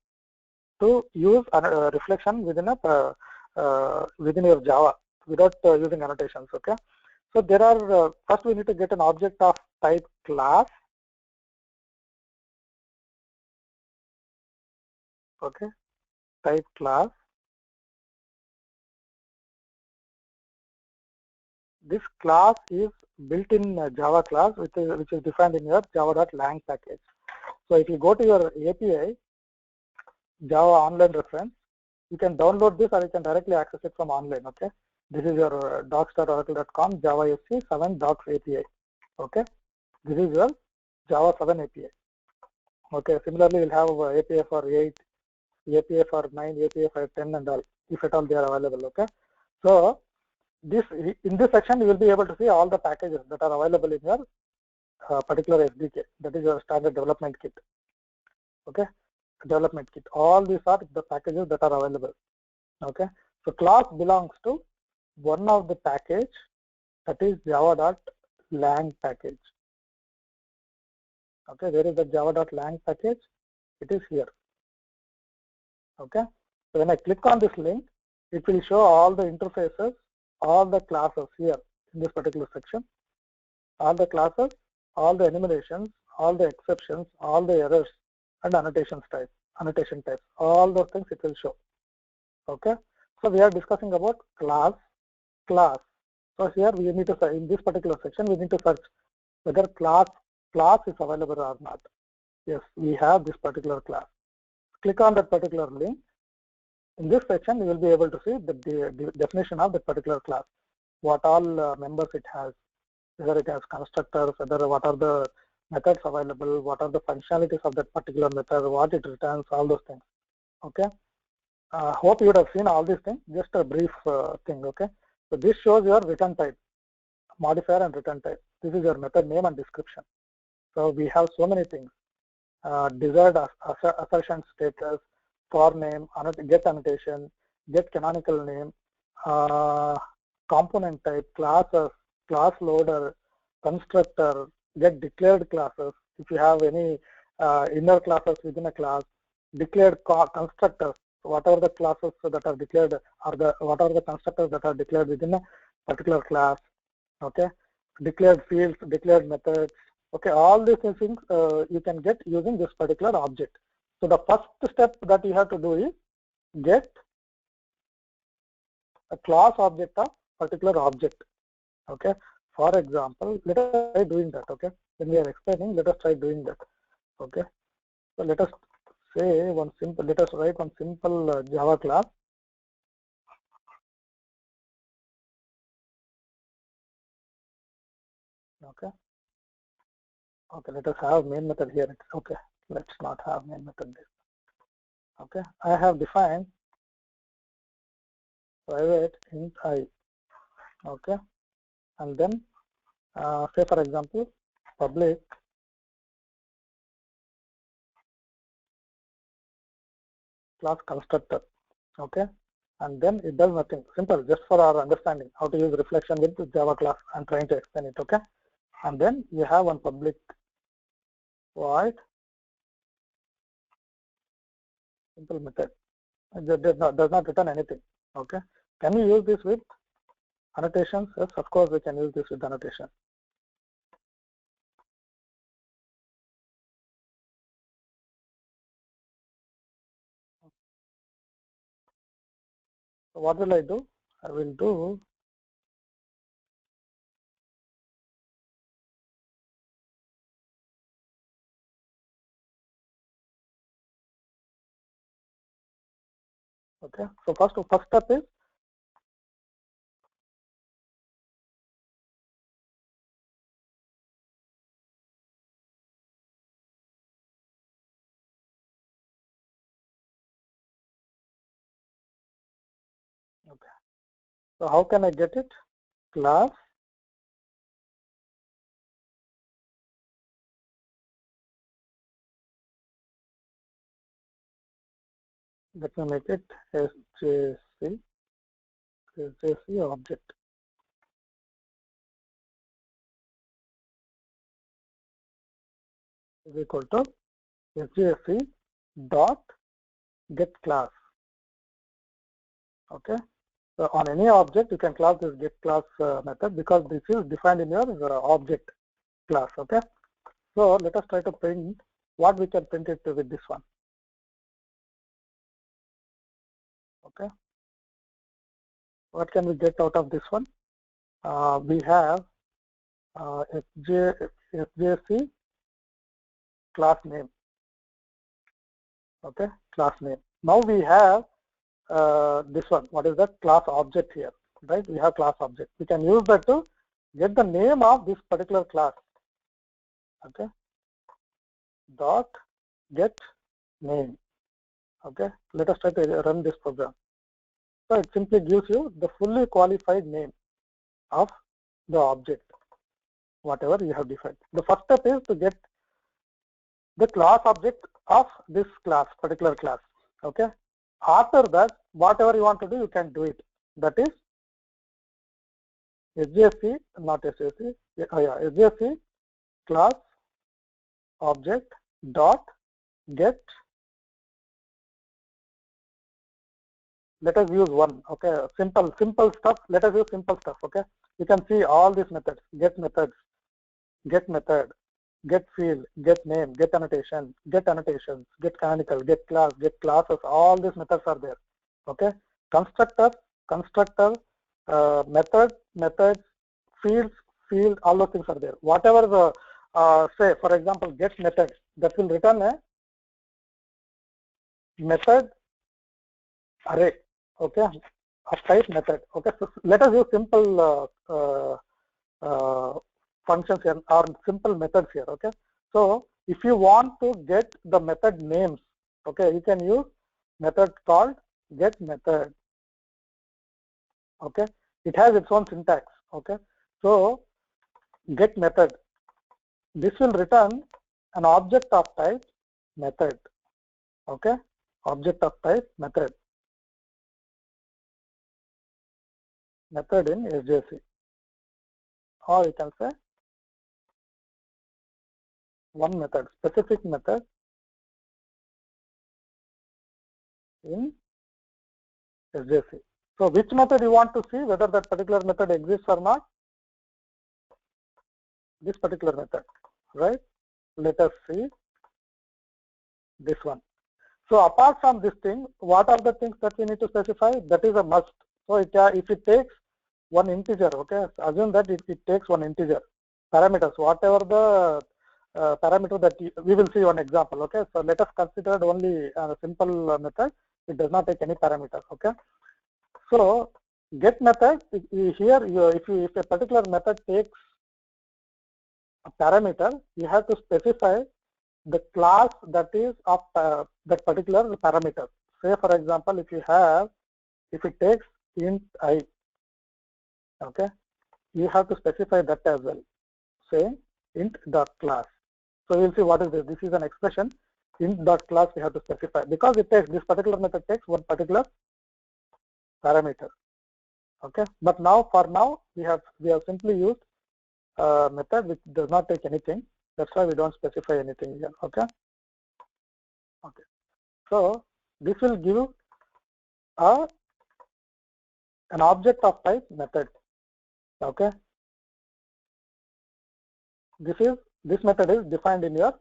to use reflection within a within your Java without using annotations. Okay, so there are first we need to get an object of type class. Okay, type class. This class is built in Java class, which is defined in your java.lang package. So if you go to your API Java online reference, you can download this or you can directly access it from online. Okay, this is your docs.oracle.com Java SC 7 docs API. Okay, this is your Java 7 API. Okay, similarly you'll have API for 8, API for 9, API for 10 and all, if at all they are available. Okay, so this in this section you will be able to see all the packages that are available in your particular SDK, that is your standard development kit. Okay, development kit, all these are the packages that are available. Okay, so class belongs to one of the package, that is java.lang package. Okay, where is the java.lang package? It is here. Okay, so when I click on this link, it will show all the interfaces, all the classes here in this particular section, all the classes, all the enumerations, all the exceptions, all the errors, and annotation types, all those things it will show. Okay, so we are discussing about class. So here we need to, in this particular section, we need to search whether class is available or not. Yes, we have this particular class. Click on that particular link. In this section, you will be able to see the definition of that particular class, what all members it has, whether it has constructors, whether what are the methods available, what are the functionalities of that particular method, what it returns, all those things. Okay. Hope you would have seen all these things. Just a brief thing. Okay. So this shows your return type, modifier and return type. This is your method name and description. So we have so many things. Desired assertion status, for name, get annotation, get canonical name, component type, classes, class loader, constructor, get declared classes. If you have any inner classes within a class, declared constructors, whatever the classes that are declared, or what are the constructors that are declared within a particular class. Okay, declared fields, declared methods. Okay, all these things you can get using this particular object. So the first step that you have to do is get a class object of particular object. Okay, for example, let us try doing that. Okay, when we are explaining, let us try doing that. Okay, so let us say one simple, let us write one simple Java class. Okay, okay, let us have main method here. Okay, let's not have main method there. Okay, I have defined private int I. Okay, and then say for example public class constructor. Okay, and then it does nothing, simple, just for our understanding how to use reflection with the Java class. I'm trying to explain it. Okay, and then you have one public void simple method. It does not return anything. Okay, can we use this with annotations? Yes, of course we can use this with annotation. So what will I do? I will do Okay, so first step is okay. So how can I get it? Class, let me make it SJC object is equal to SJC dot get class. Okay, so on any object you can class this get class method because this is defined in your object class. Okay, so let us try to print what we can print it with this one. Okay, what can we get out of this one? We have SJC class name. Okay, class name. Now we have this one. What is that? Class object here, right? We have class object. We can use that to get the name of this particular class. Okay, dot get name. Okay, let us try to run this program. So it simply gives you the fully qualified name of the object, whatever you have defined. The first step is to get the class object of this class, particular class. Okay, after that, whatever you want to do, you can do it. That is SJC, not SJC, SJC class object dot get. Let us use one. Okay, simple stuff. Let us use simple stuff. Okay, you can see all these methods: get methods, get method, get field, get name, get annotation, get annotations, get canonical, get class, get classes. All these methods are there. Okay, constructor, methods, field, all those things are there. Whatever the say, for example, get method that will return a method array. Okay, of type method. Okay, so let us use simple functions here or simple methods here. Okay, so if you want to get the method names, okay, you can use method called get method. Okay, it has its own syntax. Okay, so get method, this will return an object of type method. Okay, object of type method in SJC, or you can say one method, specific method in SJC. So which method you want to see, whether that particular method exists or not? This particular method, right? Let us see this one. So apart from this thing, what are the things that we need to specify? That is a must. So if it takes one integer, okay, assume that it takes one integer parameters, whatever the parameter that we will see one example. Okay, so let us consider only a simple method. It does not take any parameters. Okay, so get method here. If a particular method takes a parameter, you have to specify the class that is of that particular parameter. Say for example, if it takes int I, okay, you have to specify that as well, saying int dot class. So we'll see what is this. This is an expression. Int dot class we have to specify because it takes this particular method takes one particular parameter. Okay, but for now we have simply used a method which does not take anything. That's why we don't specify anything here. Okay. Okay. So this will give a an object of type method. Okay, this method is defined in your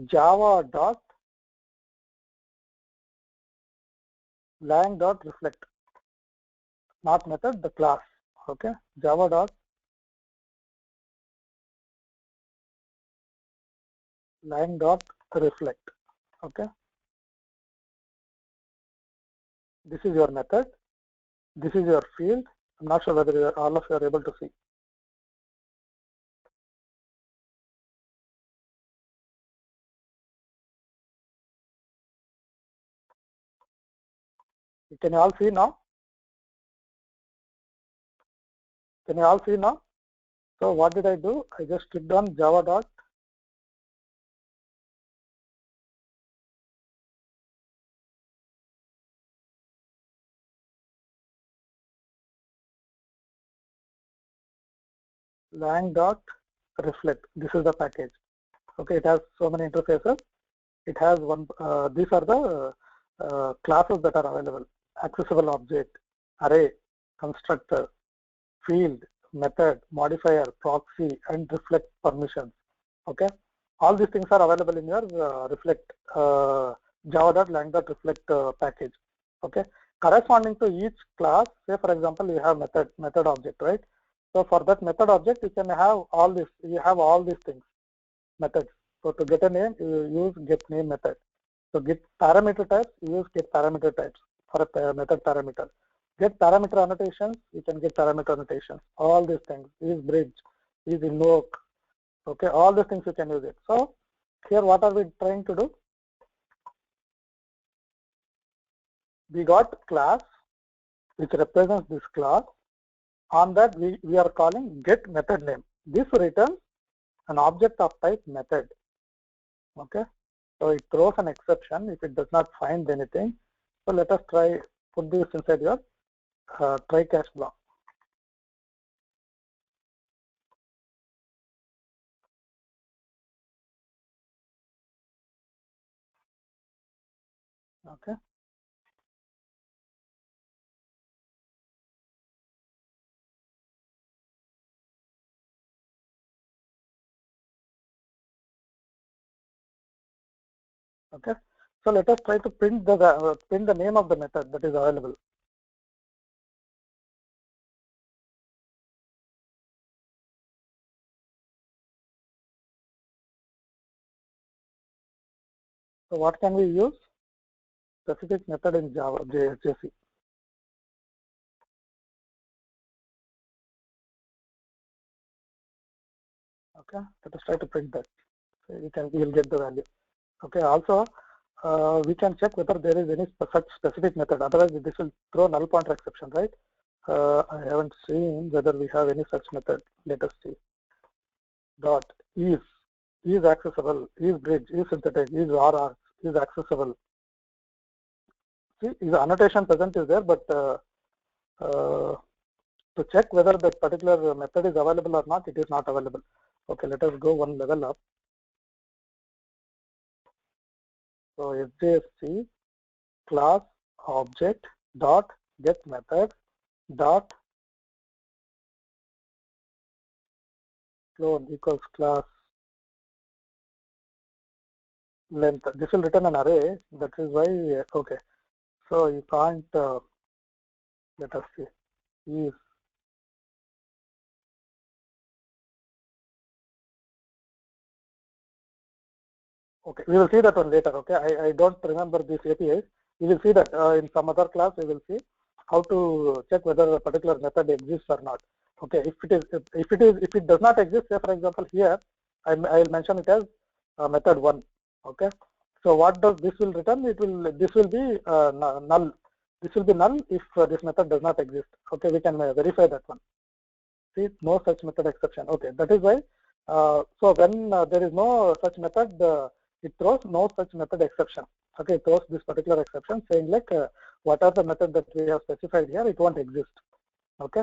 java dot lang dot reflect, not method, the class. Okay, java dot lang dot reflect. Okay, This is your method. This is your field. I'm not sure whether all of you are able to see. Can you all see now? Can you all see now? So what did I do? I just clicked on Java dot lang dot reflect. This is the package. Okay, it has so many interfaces. It has one. These are the classes that are available: accessible object, array, constructor, field, method, modifier, proxy, and reflect permissions. Okay, all these things are available in your reflect java.lang.reflect package. Okay, corresponding to each class, say for example you have method object, right? So for that method object you can have all this, you have all these things, methods. So to get a name you use get name method. So get parameter types, you use get parameter types for a method parameter. Get parameter annotations, you can get parameter annotations. All these things, use bridge, use invoke. Okay, all these things you can use it. So here what are we trying to do? We got class which represents this class. On that we are calling get method name. This returns an object of type method. Okay, so it throws an exception if it does not find anything. So let us try put this inside your try catch block. Okay. Okay. So let us try to print the name of the method that is available. So what can we use? Specific method in Java JC. Okay. Let us try to print that. So we will get the value. Okay. Also, we can check whether there is any such specific method. Otherwise, this will throw null pointer exception, right? I haven't seen whether we have any such method. Let us see. Dot is accessible, is bridge, is synthetic, is RR, is accessible. See, is annotation present is there, but to check whether that particular method is available or not, it is not available. Okay, let us go one level up. So SJSC class object dot get method dot clone equals class length. This will return an array. That is why okay. So you can't. Let us see. Is okay. We will see that one later. Okay. I don't remember these APIs. We will see that in some other class. We will see how to check whether a particular method exists or not. Okay, if it does not exist, say for example here I will mention it as method 1. Okay, so what does this will return? This will be null. This will be null if this method does not exist. Okay, we can verify that one. See, no such method exception. Okay, that is why. So when there is no such method, it throws no such method exception. Okay, it throws this particular exception saying like what are the method that we have specified here, it won't exist. Okay.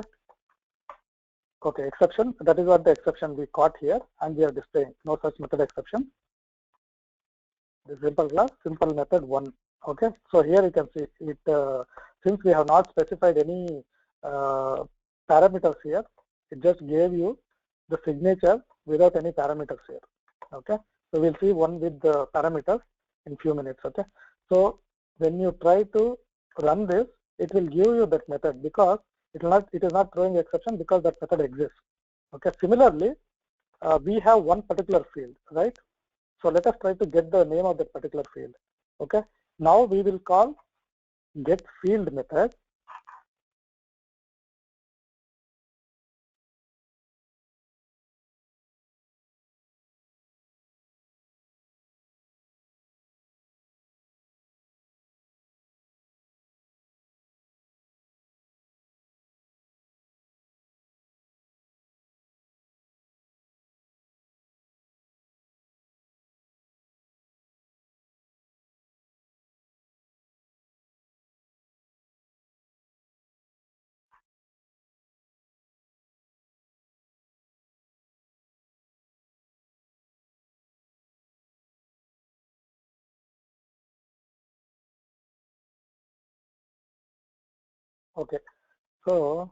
Okay, exception, that is what the exception we caught here, and we are displaying no such method exception. The simple class, simple method 1. Okay, so here you can see it, since we have not specified any parameters here, it just gave you the signature without any parameters here. Okay, so we'll see one with the parameters in few minutes. Okay, so when you try to run this, it will give you that method because it is not throwing exception because that method exists. Okay, similarly, we have one particular field, right? So let us try to get the name of that particular field. Okay, now we will call get field method okay. So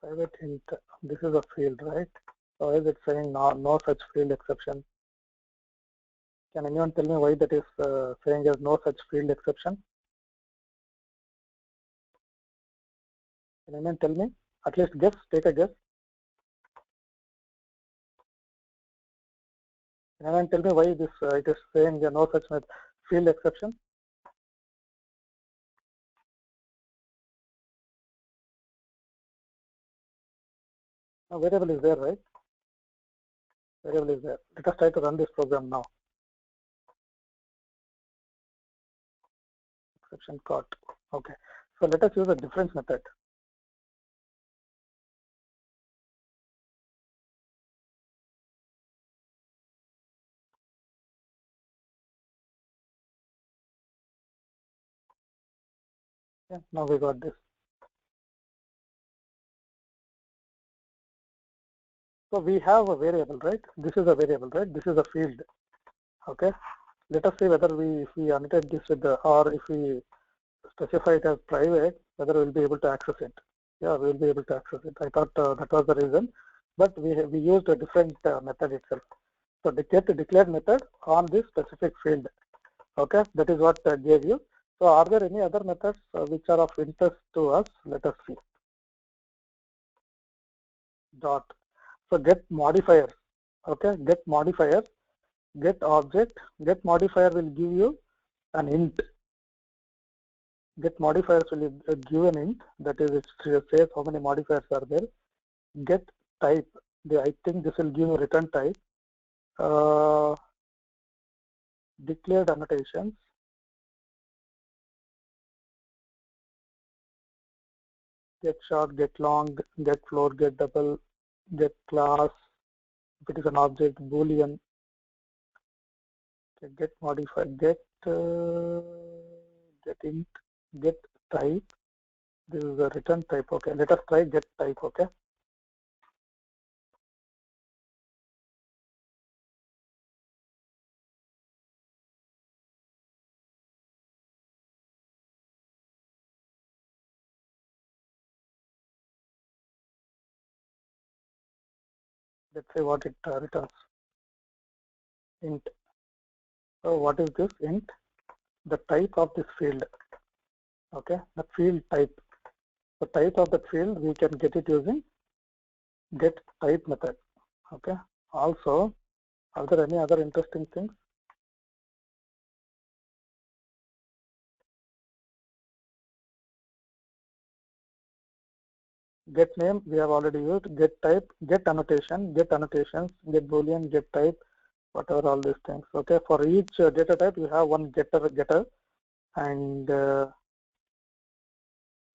private hint, this is a field, right? So is it saying no such field exception? Can anyone tell me why that is saying as no such field exception? Can anyone tell me? At least guess, take a guess. Can anyone tell me why this it is saying no such field exception? No, variable is there, right? Variable is there. Let us try to run this program now. Exception caught. Okay. So let us use a difference method. Yeah, now we got this. So we have a variable, right? This is a variable, right? This is a field. Okay. Let us see whether if we annotate this with the, or if we specify it as private, whether we'll be able to access it. Yeah, we'll be able to access it. I thought that was the reason, but we used a different method itself. So get the declared method on this specific field. Okay, that is what gave you. So are there any other methods which are of interest to us? Let us see. Dot. So get modifier. Okay, get modifier, get object, get modifier will give you an int. Get modifiers will give an int, that is it says how many modifiers are there. Get type, I think this will give you return type. Declared annotations, get short, get long, get float, get double, get class, if it is an object, boolean, okay, get modified, get int, get type. This is a return type. Okay, let us try get type. Okay, let's say what it returns. Int. So what is this int? The type of this field. Okay, the field type. The type of the field we can get it using get type method. Okay. Also, are there any other interesting things? Get name we have already used. Get type, get annotation, get annotations, get boolean, get type, whatever all these things. Okay. For each data type, you have one getter, and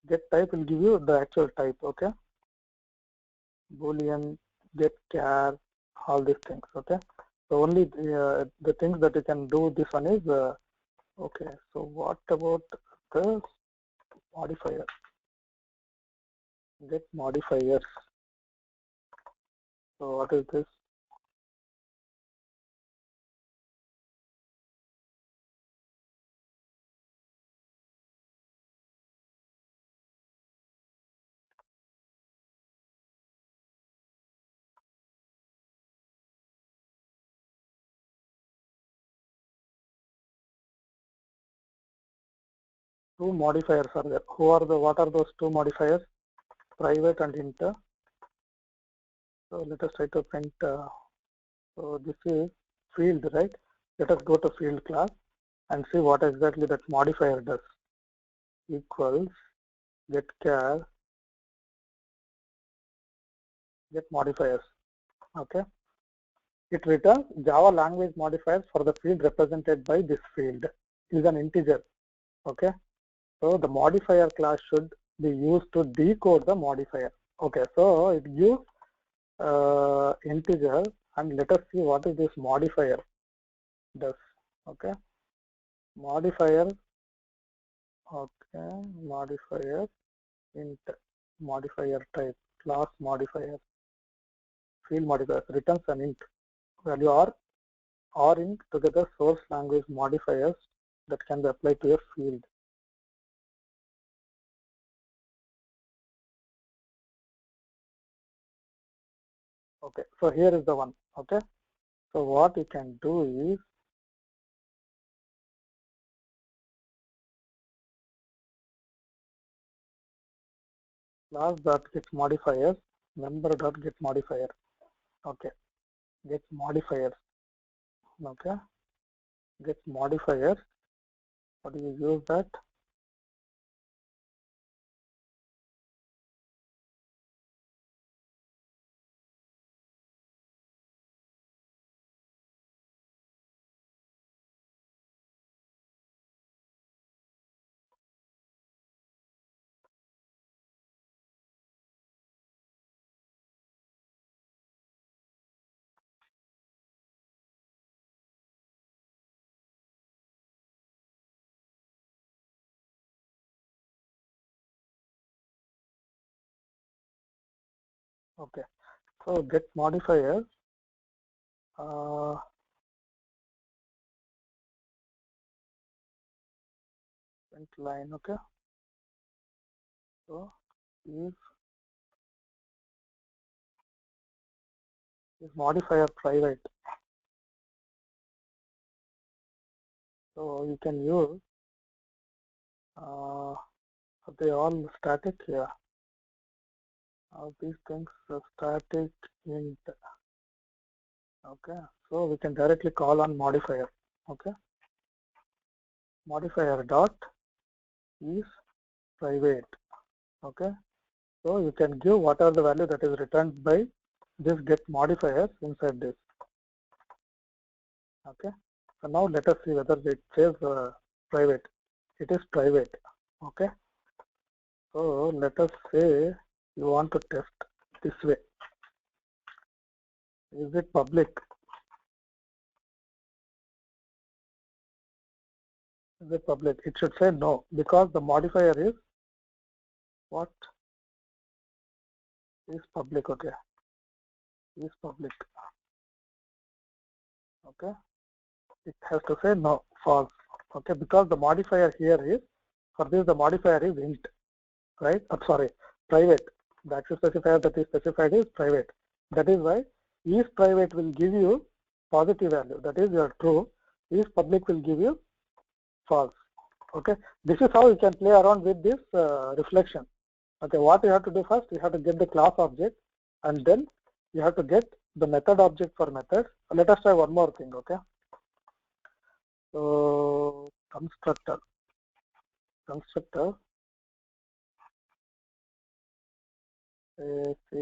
get type will give you the actual type. Okay. Boolean, get char, all these things. Okay. So only the things that you can do this one is okay. So what about the modifier? Get modifiers. So what is this? Two modifiers are there. What are those two modifiers? Private and inter. So let us try to print. So this is field, right? Let us go to field class. and see what exactly that modifier does. Equals get char get modifiers. Okay. It returns Java language modifiers for the field represented by this field is an integer. Okay. So the modifier class should be used to decode the modifier. Okay. So it gives integer, and let us see what is this modifier does. Okay. Modifier. Okay. Modifier int modifier type class modifier field modifier returns an int value or int together source language modifiers that can be applied to a field. Okay, so here is the one. Okay, so what you can do is class dot get modifiers member dot get modifier. Okay, get modifiers. Okay, get modifiers. What do you use that? Okay, so get modifiers. Print line. Okay, so is modifier private. So you can use are they all static? Yeah. These things are static int. Okay. So we can directly call on modifier. Okay. Modifier dot is private. Okay. So you can give whatever the value that is returned by this get modifiers inside this. Okay. So now let us see whether it says private. It is private. Okay. So let us say you want to test this way. Is it public? Is it public? It should say no because the modifier is what is public. Okay, is public. Okay, it has to say no, false. Okay, because the modifier here is for this the modifier is int, right? Sorry, private. The access specifier that is specified is private. That is why is private will give you positive value. That is your true. Is public will give you false. Okay, this is how you can play around with this reflection. Okay, what you have to do first, you have to get the class object, and then you have to get the method object for method. Let us try one more thing. Okay, so constructor AC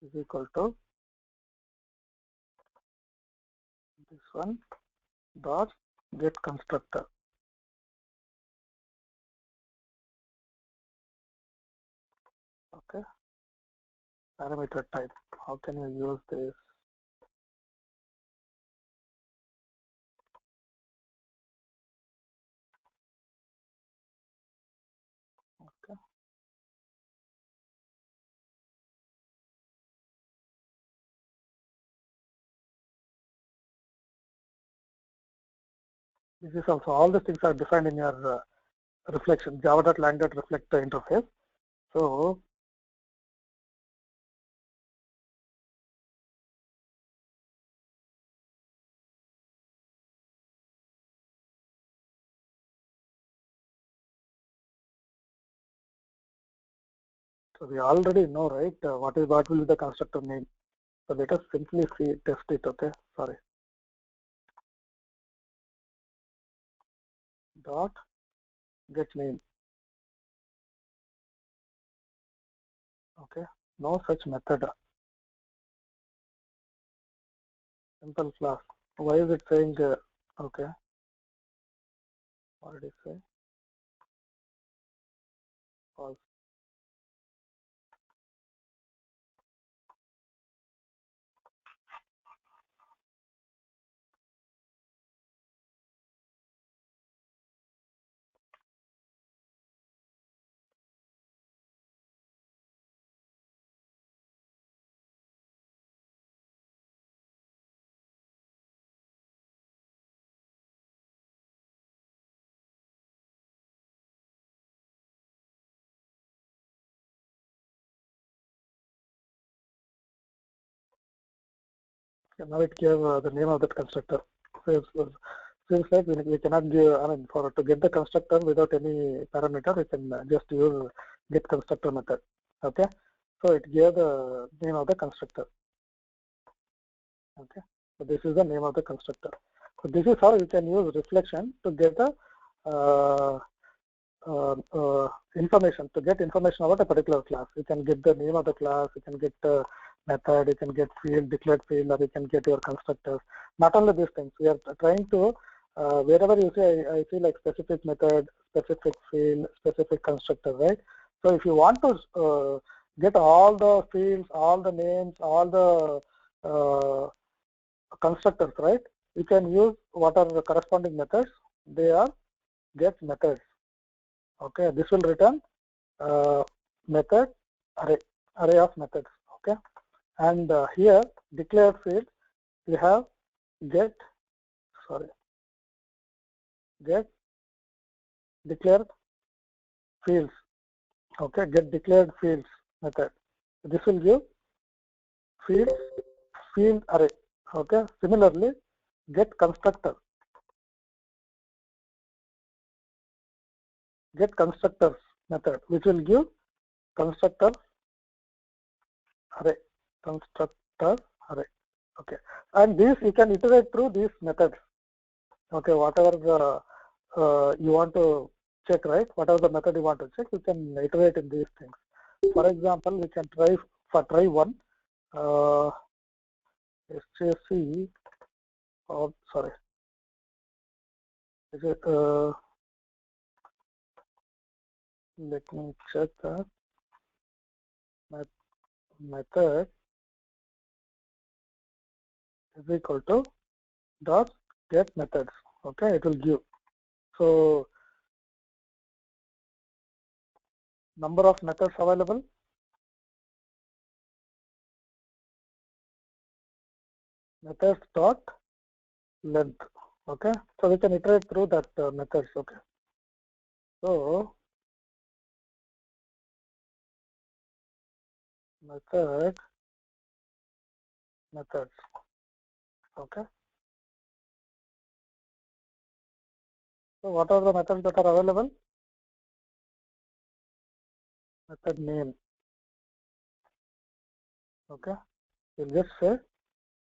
is equal to this one dot get constructor. Okay, parameter type. How can you use this? Okay, this is also all the things are defined in your reflection java.lang.reflect interface. So we already know, right? What will be the constructor name? So let us simply see test it. Okay, sorry. dot get name. Okay, no such method. Simple class. Why is it saying okay? What did it say? False. Okay, now it gave the name of that constructor. So seems like we cannot give. I mean, for to get the constructor without any parameter, we can just use get constructor method. Okay, so it gave the name of the constructor. Okay, so this is the name of the constructor. So this is how you can use reflection to get the uh, information, to get information about a particular class. You can get the name of the class, you can get the method, you can get field, declared field, or you can get your constructors. Not only these things, we are trying to, wherever you see, I see like specific method, specific field, specific constructor, right? So if you want to get all the fields, all the names, all the constructors, right? You can use what are the corresponding methods. They are get methods. Okay, this will return method array of methods. Okay, and here declared field we have get get declared fields. Okay, get declared fields method. This will give fields field array. Okay, similarly get constructor, get constructors method, which will give constructor array, constructor array. Okay, and this you can iterate through these methods. Okay, whatever the you want to check, right? Whatever the method you want to check, you can iterate in these things. For example, we can try for try one SJC. Oh, sorry. Is it? Let me check that method is equal to dot get methods. Okay, it will give. So number of methods available, methods dot length. Okay, so we can iterate through that methods. Okay, so methods. Okay, so what are the methods that are available? Method name. Okay, we'll just say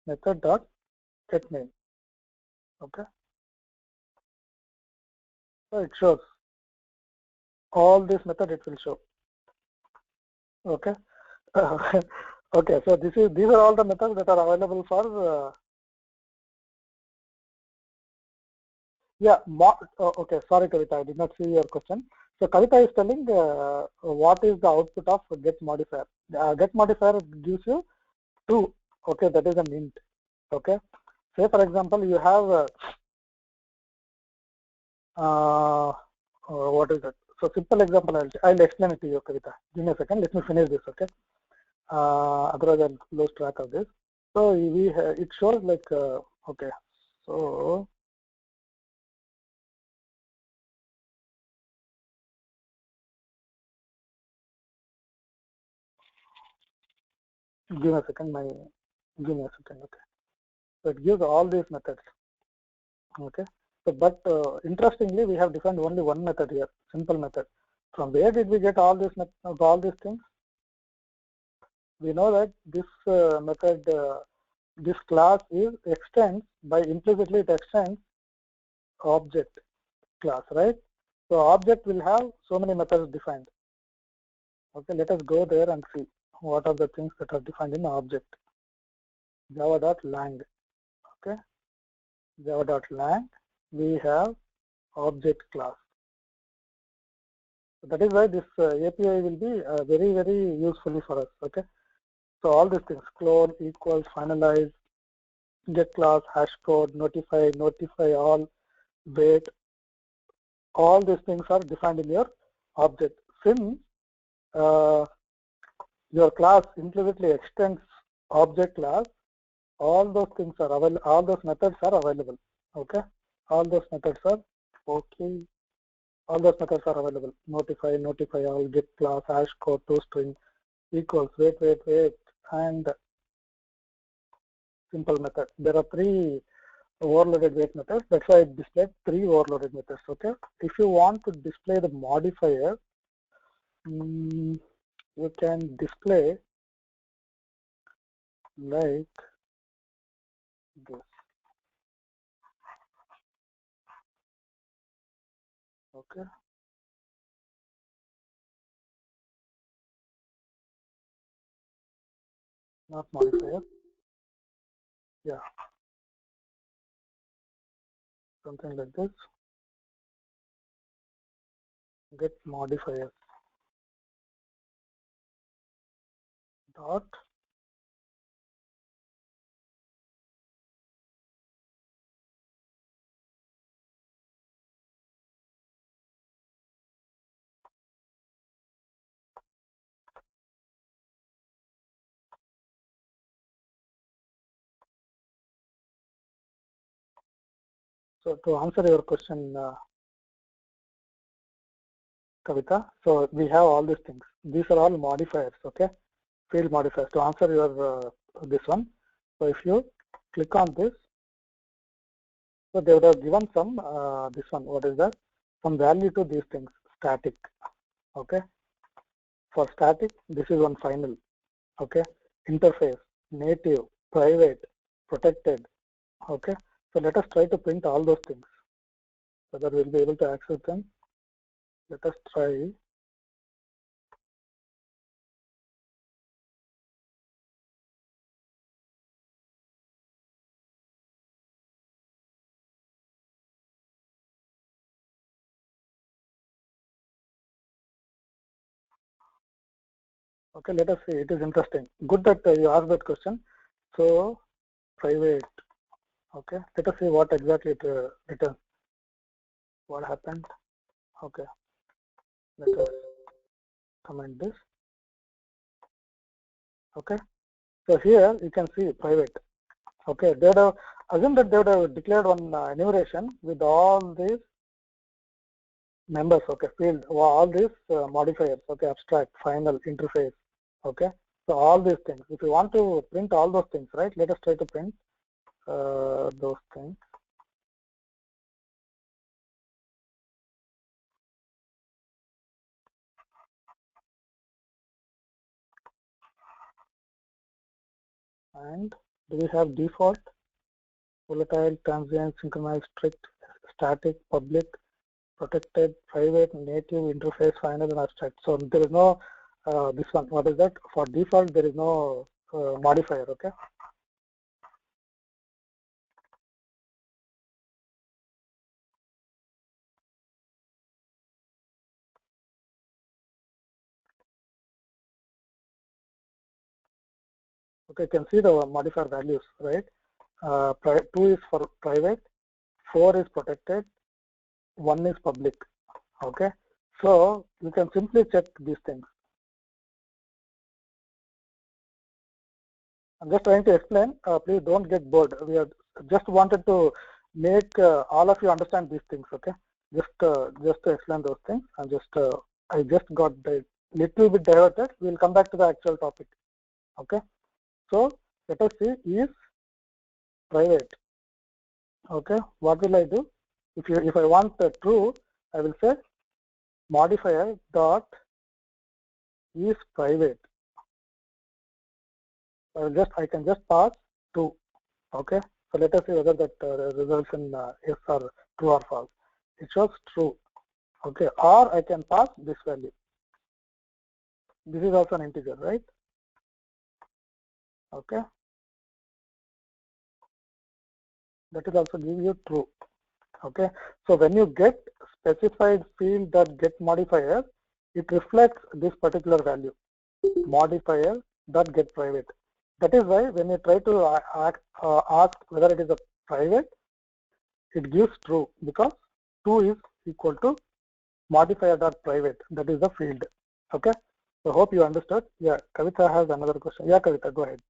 method dot get name. Okay, so it shows all this method, it will show. Okay. Okay, so these are all the methods that are available for yeah. Okay, sorry Kavita, I did not see your question. So Kavita is telling what is the output of get modifier. Get modifier gives you two. Okay, that is an int. Okay, say for example you have what is that? So simple example, I'll explain it to you, Kavita. Give me a second. Let me finish this. Okay. Otherwise I'll lose track of this. So it shows like okay. So give me a second. Give me a second. Okay. So it gives all these methods. Okay. So but interestingly, we have defined only one method here, simple method. From where did we get all these things? We know that this method, this class is extends by implicitly it extends object. class, right? So object will have so many methods defined. Okay, let us go there and see what are the things that are defined in the object. Java.lang. Okay, Java.lang. We have object class. So that is why this API will be very, very useful for us. Okay, so all these things: clone, equals, finalize, get class, hash code, notify all, wait. All these things are defined in your object. Since uh, your class implicitly extends object class, all those things are available, all those methods are available. Okay, all those methods are okay. All those methods are available. Notify all, get class, hash code, toString, equals, wait, and simple method. There are three overloaded wait methods. That's why I displayed three overloaded methods. Okay, if you want to display the modifier, you can display like this. Okay, not modifier. Yeah, something like this. Get modifier dot. So to answer your question, Kavita, so we have all these things. These are all modifiers. Okay, field modifiers. To answer your this one, so if you click on this, so they would have given some this one. What is that? Some value to these things. Static. Okay, for static, this is one final. Okay, interface, native, private, protected. Okay, so let us try to print all those things, whether we'll be able to access them. Let us try. Okay, let us see. It is interesting. Good that you asked that question. So private. Okay, let us see what exactly it returns. What happened? Okay, let us comment this. Okay, so here you can see private. Okay, they would have assumed that they would have declared one enumeration with all these members. Okay, field, all these modifiers. Okay, abstract, final, interface. Okay, so all these things. If you want to print all those things, right? Let us try to print those things. And do we have default, volatile, transient, synchronized, strict, static, public, protected, private, native, interface, final, and abstract? So there is no this one. What is that? For default, there is no modifier. Okay. Okay, you can see the modifier values, right? 2 is for private, 4 is protected, 1 is public. Okay, so you can simply check these things. I'm just trying to explain. Please don't get bored. We are just wanted to make all of you understand these things. Okay, just to explain those things. I just got a little bit diverted. We'll come back to the actual topic. Okay, so let us see is private. Okay, what will I do? If I want true, I will say modifier dot is private. I can just pass true. Okay, so let us see whether that results in yes or true or false. it shows true. Okay, or I can pass this value. This is also an integer, right? Okay, that will also give you true. Okay, so when you get specified field that get modifier, it reflects this particular value, modifier that get private. That is why when you try to ask whether it is a private, it gives true, because 2 is equal to modifier dot private, that is the field. Okay, so hope you understood. Yeah, Kavita has another question. Yeah, Kavita, go ahead,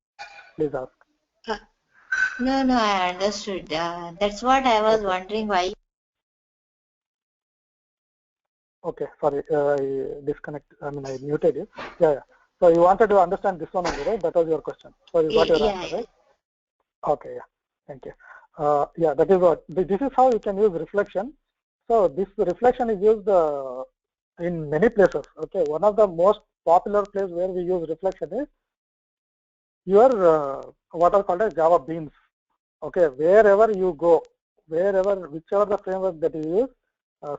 please ask. Uh, no, I understood. That's what I was Okay. wondering why. Okay, sorry, I muted you. Yeah. So you wanted to understand this one only, right? That was your question. So you got your answer, Yeah. right? Okay, yeah, thank you. Yeah, that is what, this is how you can use reflection. So this reflection is used in many places. Okay, one of the most popular place where we use reflection is your what are called as Java beans. Okay, wherever you go, whichever the framework that you use,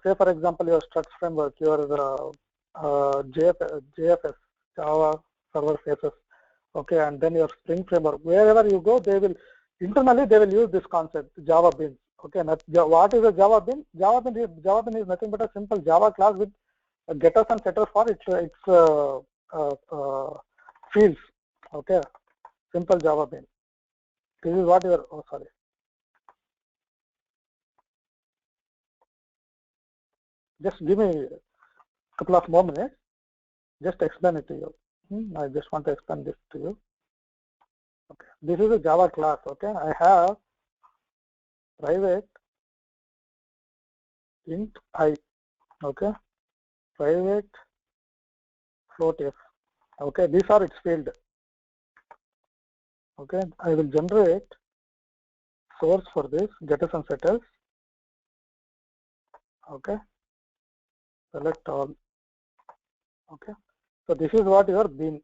say for example your structs framework, your JFS, Java server faces, okay, and then your Spring framework, wherever you go, internally they will use this concept, Java beans. Okay, what is a Java bean? Java bean is nothing but a simple Java class with getters and setters for its fields. Okay, simple Java bean. This is what your, oh sorry. Just give me a couple of more minutes. Just explain it to you. I just want to explain this to you. Okay, this is a Java class. Okay, I have private int I. Okay, private float f. Okay, these are its field. Okay, I will generate source for this getters and setters. Okay, select all. Okay, so this is what your bean.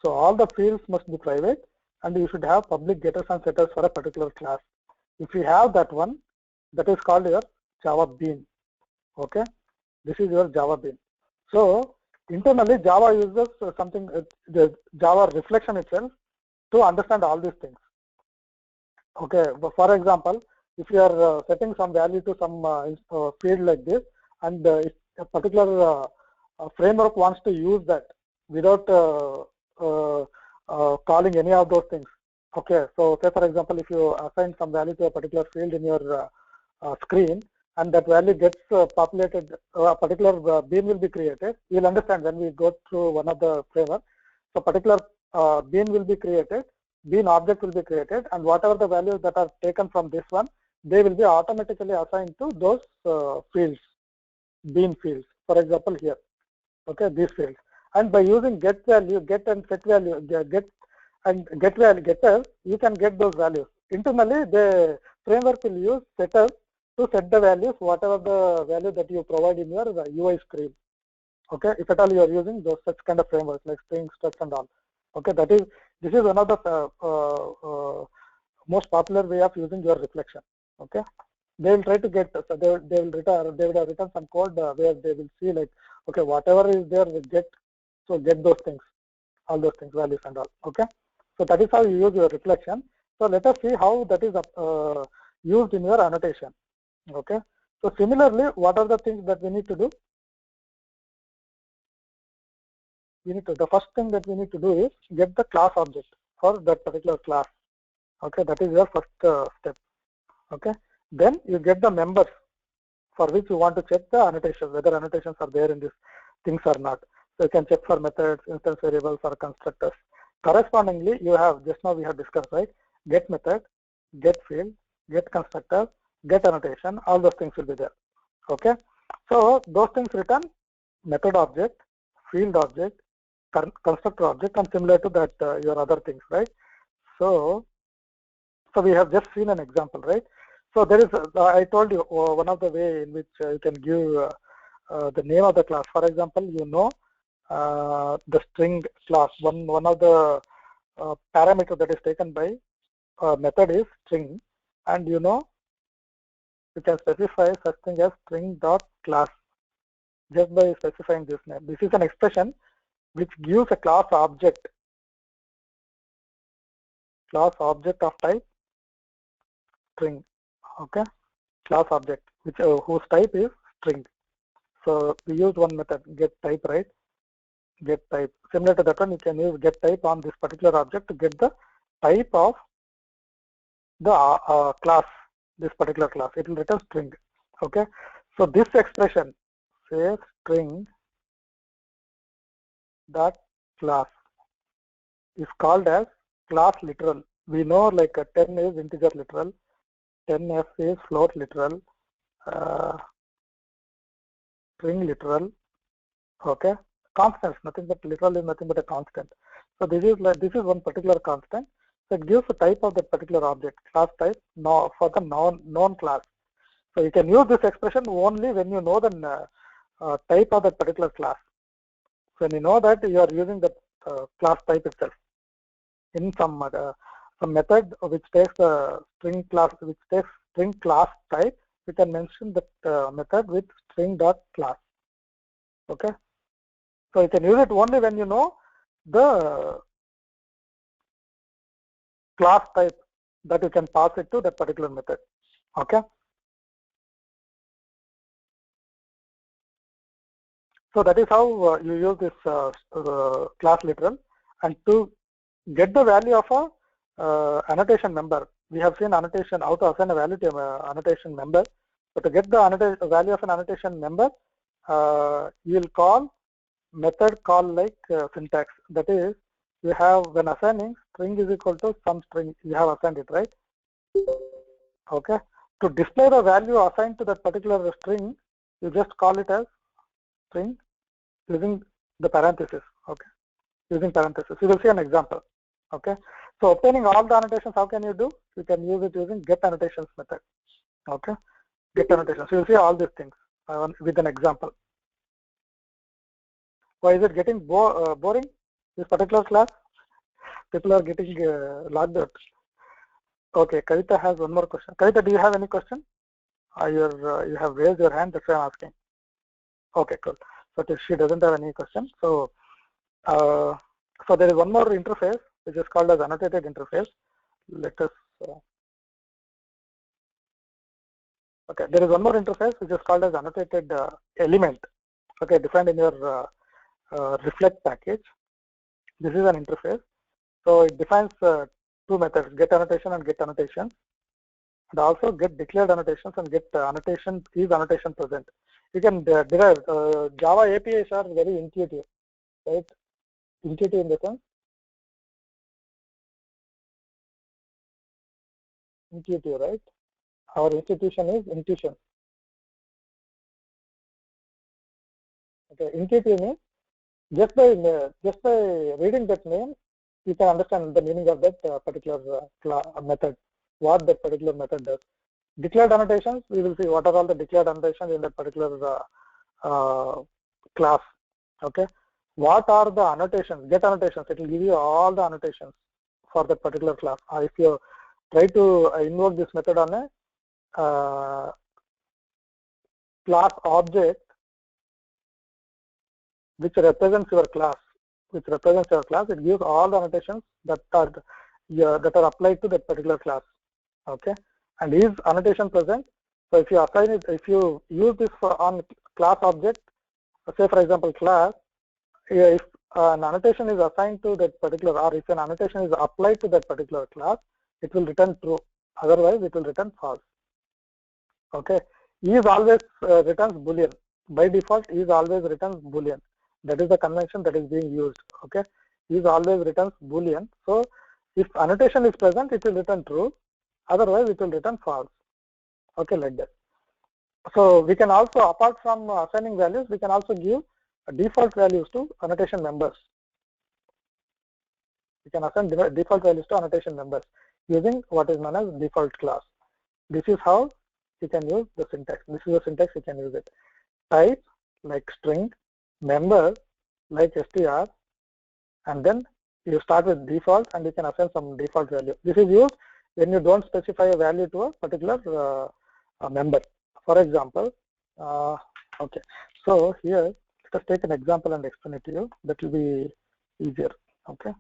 So all the fields must be private, and you should have public getters and setters for a particular class. If you have that one, that is called your Java bean. Okay, this is your Java bean. So internally Java uses something, the Java reflection itself, to understand all these things. Okay, but for example, if you are setting some value to some field like this, and if a particular framework wants to use that without calling any of those things. Okay, so say for example, if you assign some value to a particular field in your screen, and that value gets populated, a particular bean will be created. You will understand when we go through one of the framework. So particular bean will be created, bean object will be created, and whatever the values that are taken from this one, they will be automatically assigned to those fields, bean fields. For example, here, okay, these fields. And by using get value, get and set value, get value getters, you can get those values. Internally, the framework will use setters to set the values, whatever the value that you provide in your UI screen. Okay, if at all you are using those such kind of frameworks like Spring, Struts and all. Okay, this is one of the most popular way of using your reflection. Okay, they will try to get, so they would have written some code where they will see like, okay, whatever is there we get, so get those things, all those things, values and all. Okay, so that is how you use your reflection. So let us see how that is used in your annotation. Okay, so similarly, what are the things that we need to do? The first thing that we need to do is get the class object for that particular class. Okay, that is your first step. Okay, then you get the members for which you want to check the annotations, whether annotations are there in these things or not. So you can check for methods, instance variables, or constructors. Correspondingly, you have, just now we have discussed, right? Get method, get field, get constructor, get annotation, all those things will be there. Okay, so those things written, method object, field object, constructor object, and similar to that your other things, right? So we have just seen an example, right? So there is I told you one of the way in which you can give the name of the class. For example, the string class, one of the parameter that is taken by method is string, and you can specify such thing as string dot class just by specifying this name. This is an expression which gives a class object of type string. Okay, class object which whose type is string. So we use one method, get type, right? Get type. Similar to that one, you can use get type on this particular object to get the type of the class, this particular class. It will return string. Okay, so this expression says string dot class is called as class literal. We know like 10 is integer literal, 10f is float literal, string literal. Okay, constants, nothing but literal is nothing but a constant. So this is one particular constant. So it gives the type of that particular object, class type, no, for the known class. So you can use this expression only when you know the type of that particular class. So when you know that, you are using the class type itself in some method which takes the string class, which takes string class type. We can mention that method with string dot class. Okay, so you can use it only when you know the class type that you can pass it to that particular method. Okay, so that is how you use this class literal. And to get the value of a annotation member, we have seen annotation, how to assign a value to annotation member. So to get the value of an annotation member, you will call method call like syntax. That is, you have, when assigning string is equal to some string, you have assigned it, right? Okay, to display the value assigned to that particular string, you just call it as string using the parenthesis. Okay, using parenthesis. You will see an example. Okay, so obtaining all the annotations, how can you do? You can use it using get annotations method. Okay, get annotations. You will see all these things with an example. Why is it getting boring? This particular class, people are getting logged out. Okay, Kavita has one more question. Kavita, do you have any question? You have raised your hand. That's why I'm asking. Okay, cool. So she doesn't have any question. So so there is one more interface which is called as annotated interface. Let us. Okay, there is one more interface which is called as annotated element. Okay, defined in your reflect package. This is an interface. So it defines two methods: get annotation and get annotation, and also get declared annotations and get annotation is annotation present. You can derive Java APIs are very intuitive, right? Intuitive in the sense, intuitive, right? Our institution is intuition. Okay, intuitive means just by reading that name, you can understand the meaning of that particular method, what that particular method does. Declared annotations, we will see what are all the declared annotations in that particular class. Okay, what are the annotations? Get annotations. It will give you all the annotations for that particular class. If you try to invoke this method on a class object which represents your class, it gives all the annotations that are applied to that particular class. Okay, and is annotation present? So if you assign it, if you use this on class object, say for example class, if an annotation is assigned to that particular, or if an annotation is applied to that particular class, it will return true. Otherwise, it will return false. Okay, is always returns boolean. By default, is always returns boolean. That is the convention that is being used. Okay, is always returns boolean. So if annotation is present, it will return true. Otherwise, it will return false. Okay, like that. So we can also, apart from assigning values, we can also give default values to annotation members. We can assign default values to annotation members using what is known as default class. This is how you can use the syntax. This is the syntax you can use it. Type like string, member like str, and then you start with default and you can assign some default value. This is used when you don't specify a value to a particular a member. For example, okay, so here let us take an example and explain it to you. That will be easier. Okay.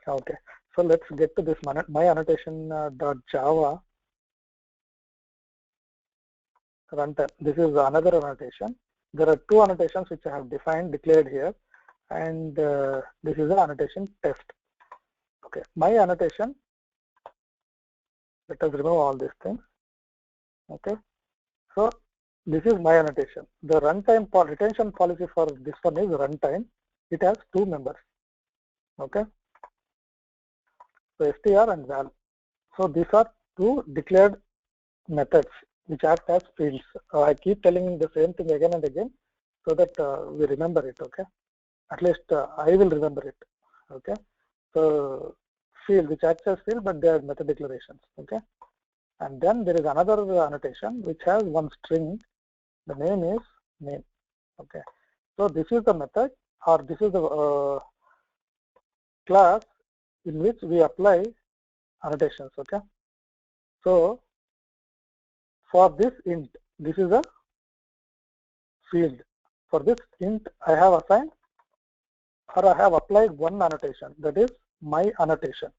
Okay. So let's get to this my annotation .java runtime. This is another annotation. There are two annotations which I have declared here, and this is the annotation test. Okay, my annotation. Let us remove all these things. Okay, so this is my annotation. The runtime retention policy for this one is runtime. It has two members. Okay, so str and val. So these are two declared methods which act as fields. I keep telling the same thing again and again so that we remember it. Okay, at least I will remember it. Okay, so field which acts as field, but they are method declarations. Okay, and then there is another annotation which has one string. The name is name. Okay, so this is the method, or this is the class in which we apply annotations. Okay, so for this int, this is a field. For this int, I have assigned or I have applied one annotation, that is my annotation.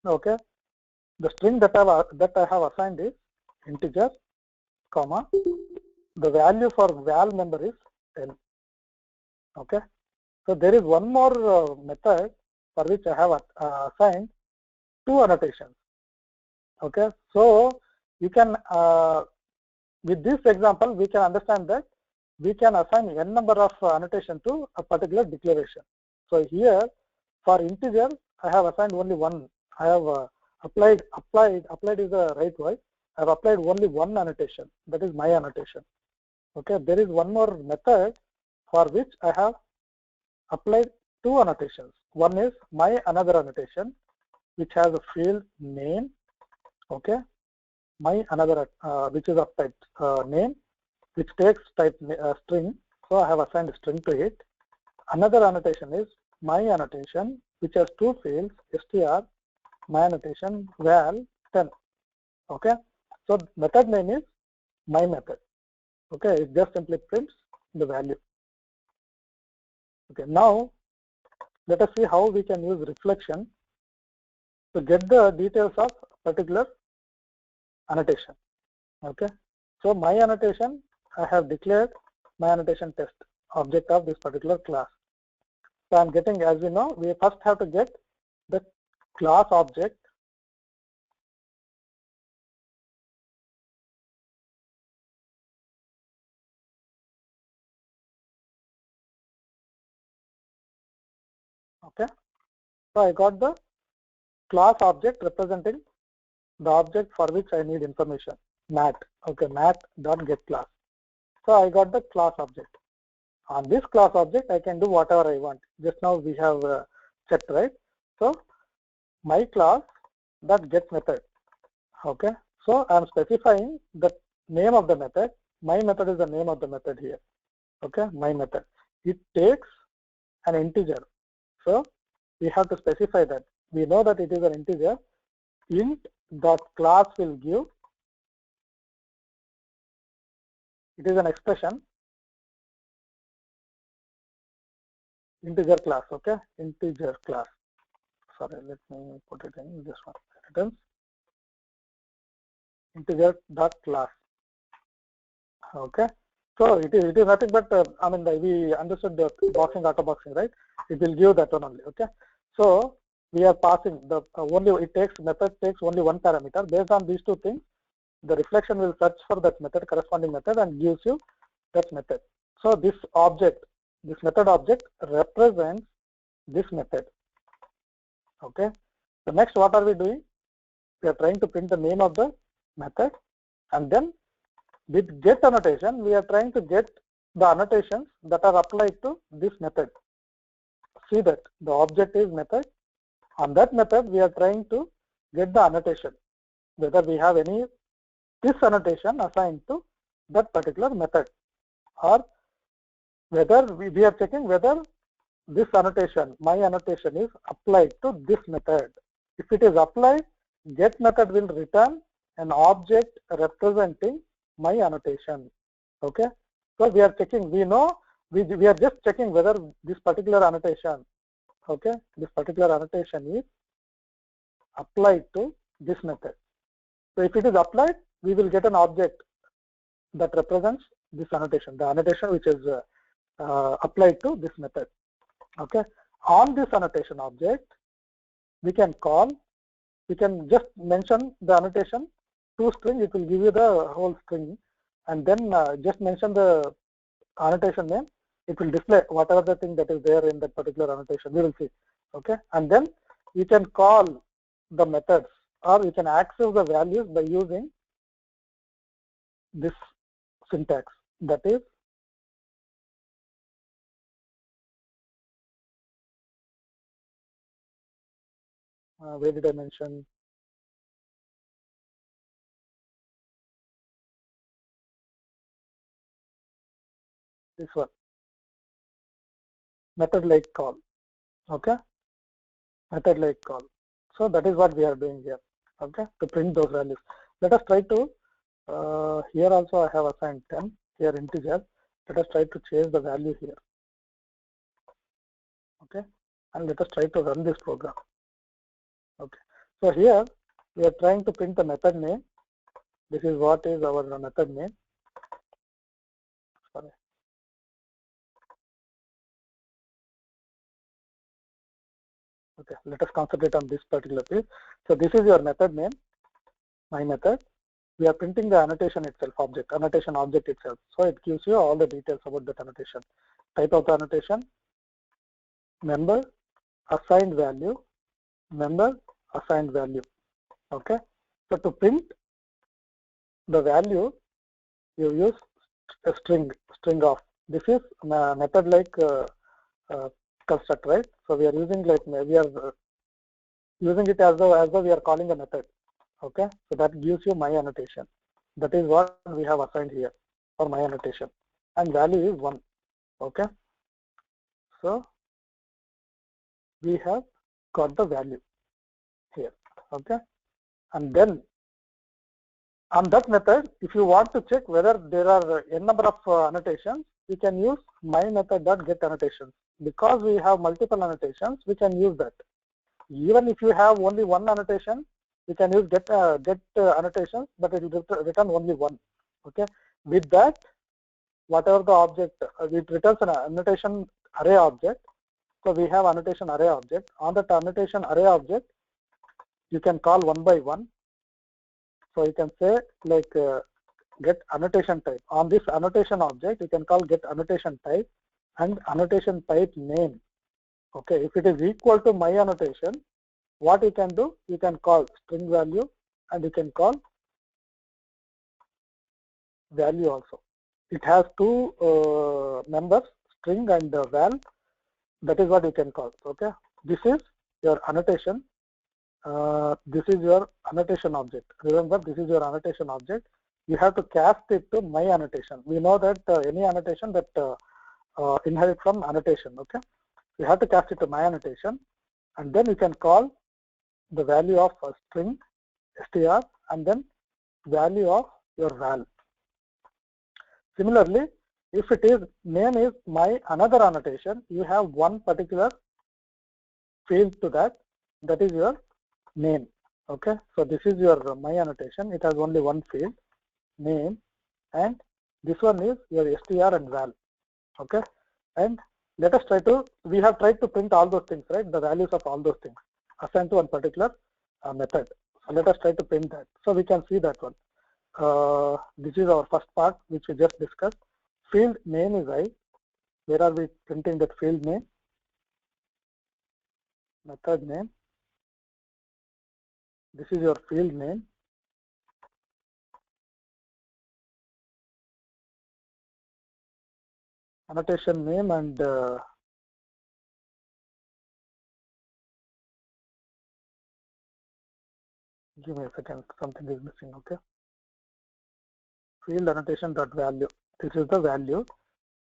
Okay, the string that I have assigned is integer, comma, the value for val member is 10. Okay, so there is one more method for which I have assigned two annotations. Okay, so you can with this example we can understand that we can assign n number of annotation to a particular declaration. So here for integer I have assigned only one. I have applied is the right word. I have applied only one annotation, that is my annotation. Okay, there is one more method for which I have applied two annotations. One is my another annotation which has a field name. Okay, my another which is of type name, which takes type string. So I have assigned a string to it. Another annotation is my annotation which has two fields, str, my annotation, val 10. Okay, so method name is my method. Okay, it just simply prints the value. Okay, now let us see how we can use reflection to get the details of particular annotation. Okay, so my annotation, I have declared my annotation test object of this particular class. So I'm getting, as we know, we first have to get the class object. Okay, so I got the class object representing the object for which I need information, mat. Okay, mat dot get class. So I got the class object. On this class object, I can do whatever I want. Just now we have checked, right? So my class dot get method. Okay, so I'm specifying the name of the method. My method is the name of the method here. Okay, my method. It takes an integer. So we have to specify that. We know that it is an integer. Int dot class will give. It is an expression. Integer class. Okay, integer class. Sorry, let me put it in this one. Returns integer dot class. Okay, so it is nothing but I mean we understood the boxing auto boxing, right? It will give that one only. Okay, so we are passing the only it takes method takes only one parameter. Based on these two things, the reflection will search for that method, corresponding method, and gives you that method. So this object, this method object represents this method. Okay, so next what are we doing? We are trying to print the name of the method, and then with get annotation, we are trying to get the annotations that are applied to this method. See that the object is method. On that method, we are trying to get the annotation, whether we have any this annotation assigned to that particular method, or whether we are checking whether this annotation, my annotation, is applied to this method. If it is applied, get method will return an object representing my annotation. Okay, so we are checking, we know, we are just checking whether this particular annotation, okay, this particular annotation is applied to this method. So if it is applied, we will get an object that represents this annotation, the annotation which is applied to this method. Okay, on this annotation object, we can just mention the annotation to string. It will give you the whole string, and then just mention the annotation name. It will display whatever the thing that is there in that particular annotation. We will see. Okay, and then you can call the methods, or you can access the values by using this syntax. That is, where did I mention? This one, method like call. Okay, method like call. So that is what we are doing here. Okay, to print those values. Let us try to, here also I have assigned 10, here integer. Let us try to change the value here. Okay, and let us try to run this program. Okay, so here we are trying to print the method name. This is what is our method name. Sorry. Okay, let us concentrate on this particular piece. So this is your method name, my method. We are printing the annotation itself, annotation object itself. So it gives you all the details about that annotation. Type of the annotation, member, assigned value, member, assigned value. Okay, so to print the value, you use a string of. This is method like construct, right? So we are using like, we are using it as though we are calling a method. Okay, so that gives you my annotation. That is what we have assigned here for my annotation, and value is 1. Okay, so we have got the value here. Okay, and then on that method, if you want to check whether there are n number of annotations, we can use my method dot get annotations. Because we have multiple annotations, we can use that. Even if you have only one annotation, we can use get annotations, but it will return only one. Okay, with that, whatever the object, it returns an annotation array object. So we have annotation array object. On that annotation array object, you can call one by one. So you can say like get annotation type. On this annotation object, you can call get annotation type and annotation type name. Okay, if it is equal to my annotation, what you can do, you can call string value, and you can call value also. It has two members, string and val. That is what you can call. Okay, this is your annotation. This is your annotation object. Remember, this is your annotation object. You have to cast it to my annotation. We know that any annotation that inherit from annotation. Okay, you have to cast it to my annotation, and then you can call the value of a string str and then value of your val. Similarly, if it is name is my another annotation, you have one particular field to that. That is your name. Okay, so this is your my annotation. It has only one field, name, and this one is your str and val. Okay, and let us try to, we have tried to print all those things, right? The values of all those things assigned to one particular method. So let us try to print that. So we can see that one. This is our first part which we just discussed. Field name is I. Where are we printing that field name? Method name. This is your field name. Annotation name and give me a second, something is missing. Okay, field annotation dot value. This is the value.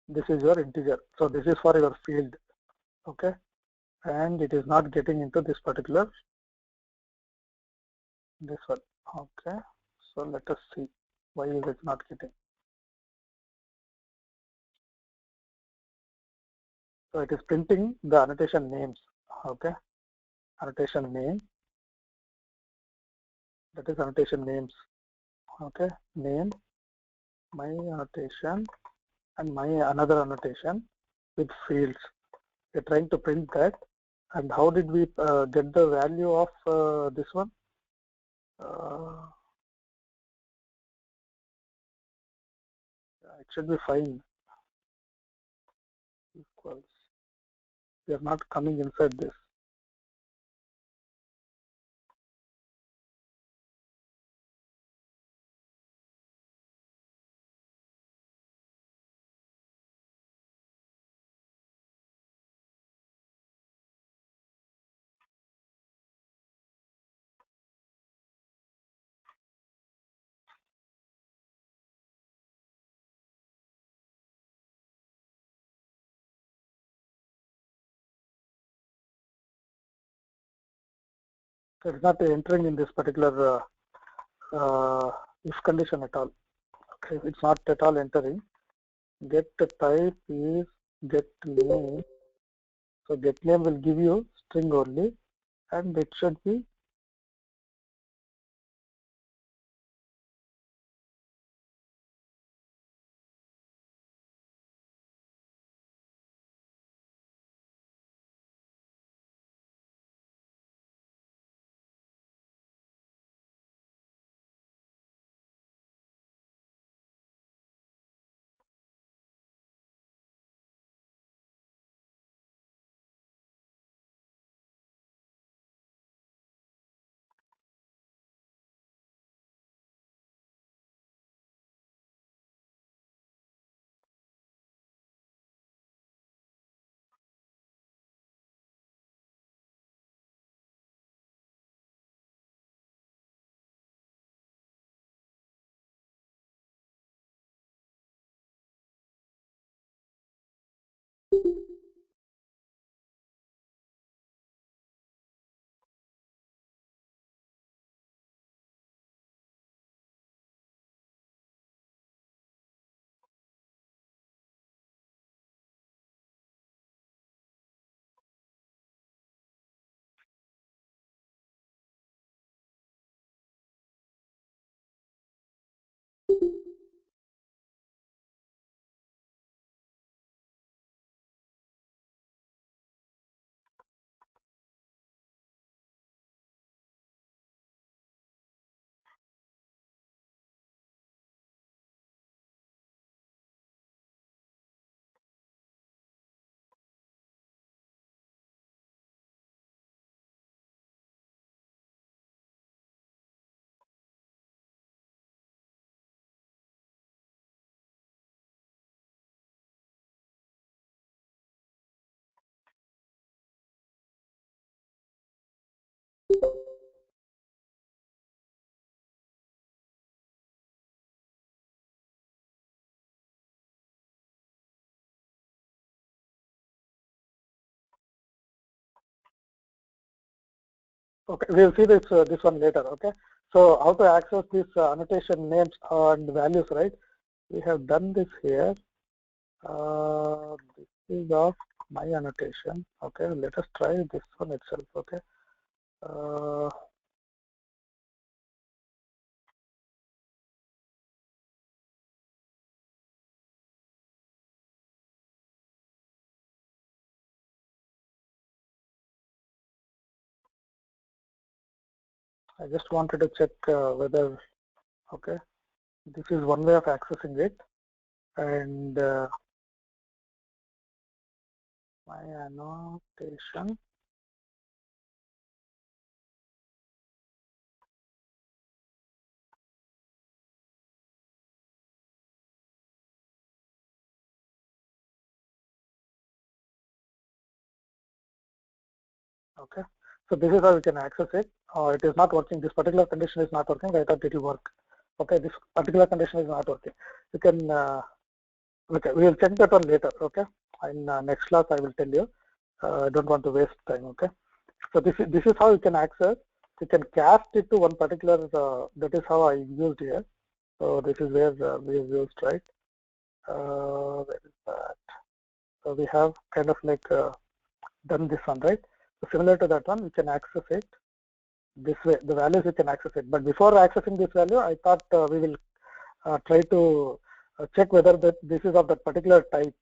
This is your integer. So this is for your field. Okay, and it is not getting into this particular this one. Okay, So let us see why is it not getting. So it is printing the annotation names. Okay, annotation name. That is annotation names. Okay, name, my annotation, and my another annotation with fields. We're trying to print that. And how did we get the value of this one? It should be fine. Equals. We are not coming inside this. So it's not entering in this particular if condition at all. Okay, it's not at all entering. Get type is get name. So get name will give you string only, and it should be okay. We'll see this one later. Okay. So how to access these annotation names and values, right? We have done this here. This is of my annotation. Okay, let us try this one itself. Okay. Uh, I just wanted to check whether, okay, this is one way of accessing it, and my annotation. Okay, so this is how we can access it. It is not working. This particular condition is not working. I thought it will work. Okay, this particular condition is not working. You can. Okay, we will check that one later. Okay, in next class I will tell you. I don't want to waste time. Okay, so this is how you can access. we can cast it to one particular, that is how I used here. So this is where we have used, right? Where is that? So we have kind of like done this one, right? So similar to that one, we can access it this way. The values we can access it. But before accessing this value, I thought we will try to check whether this is of that particular type.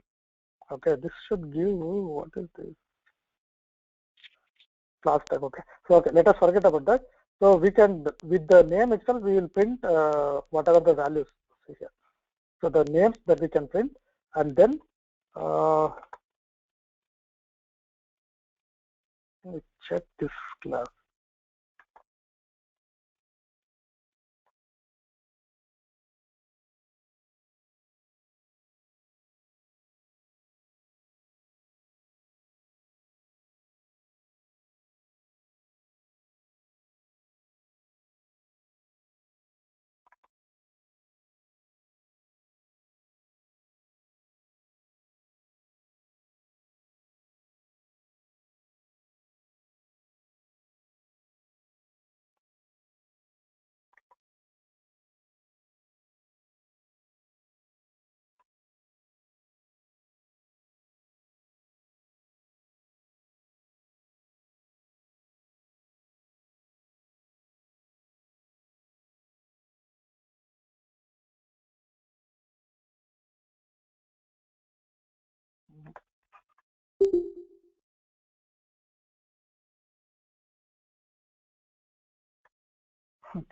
Okay, this should give, what is this? Class type. Okay, so okay, let us forget about that. So we can, with the name itself, we will print whatever the values. See here. So the names that we can print, and then let me check this class.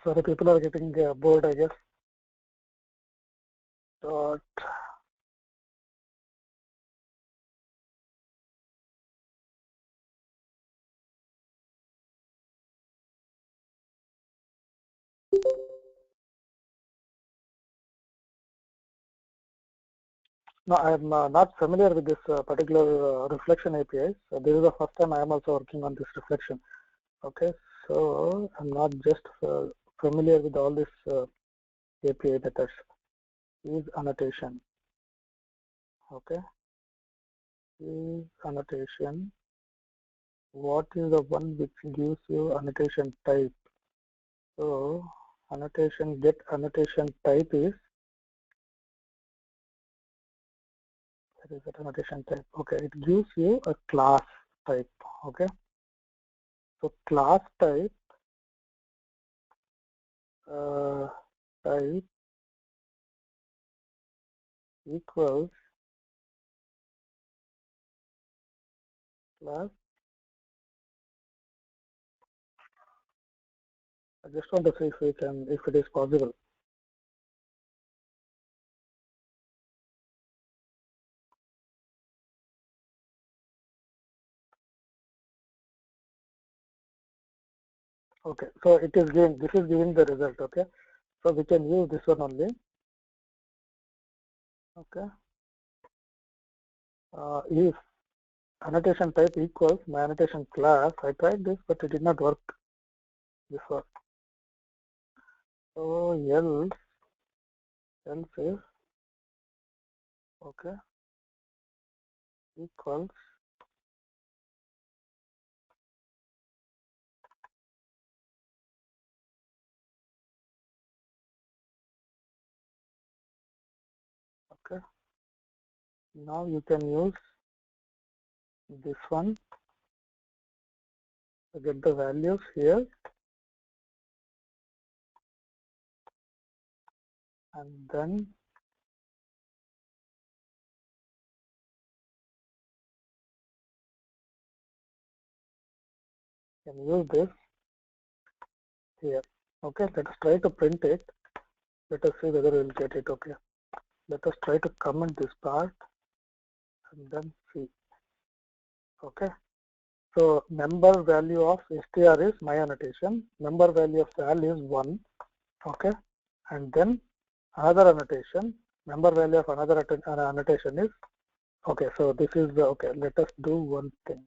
Sorry, people are getting bored, I guess. Dot. No, I am not familiar with this particular reflection API. So this is the first time I am also working on this reflection. Okay, so I'm not just familiar with all this API methods. Use annotation. Okay, use annotation. What is the one which gives you annotation type? So annotation, get annotation type is, what is that annotation type? Okay, it gives you a class type. Okay, so class type type equals class. I just want to see if we can, if it is possible. Okay, so it is giving, this is giving the result. Okay, so we can use this one only. Okay, if annotation type equals my annotation class, I tried this, but it did not work before. So else is, okay, equals, okay, now you can use this one to get the values here, and then can use this here. Okay, let us try to print it. Let us see whether we will get it. Okay, let us try to comment this part and then see. Okay, so member value of str is my annotation, member value of val is 1. Okay, and then another annotation, member value of another annotation is, okay, so this is the, okay, let us do one thing.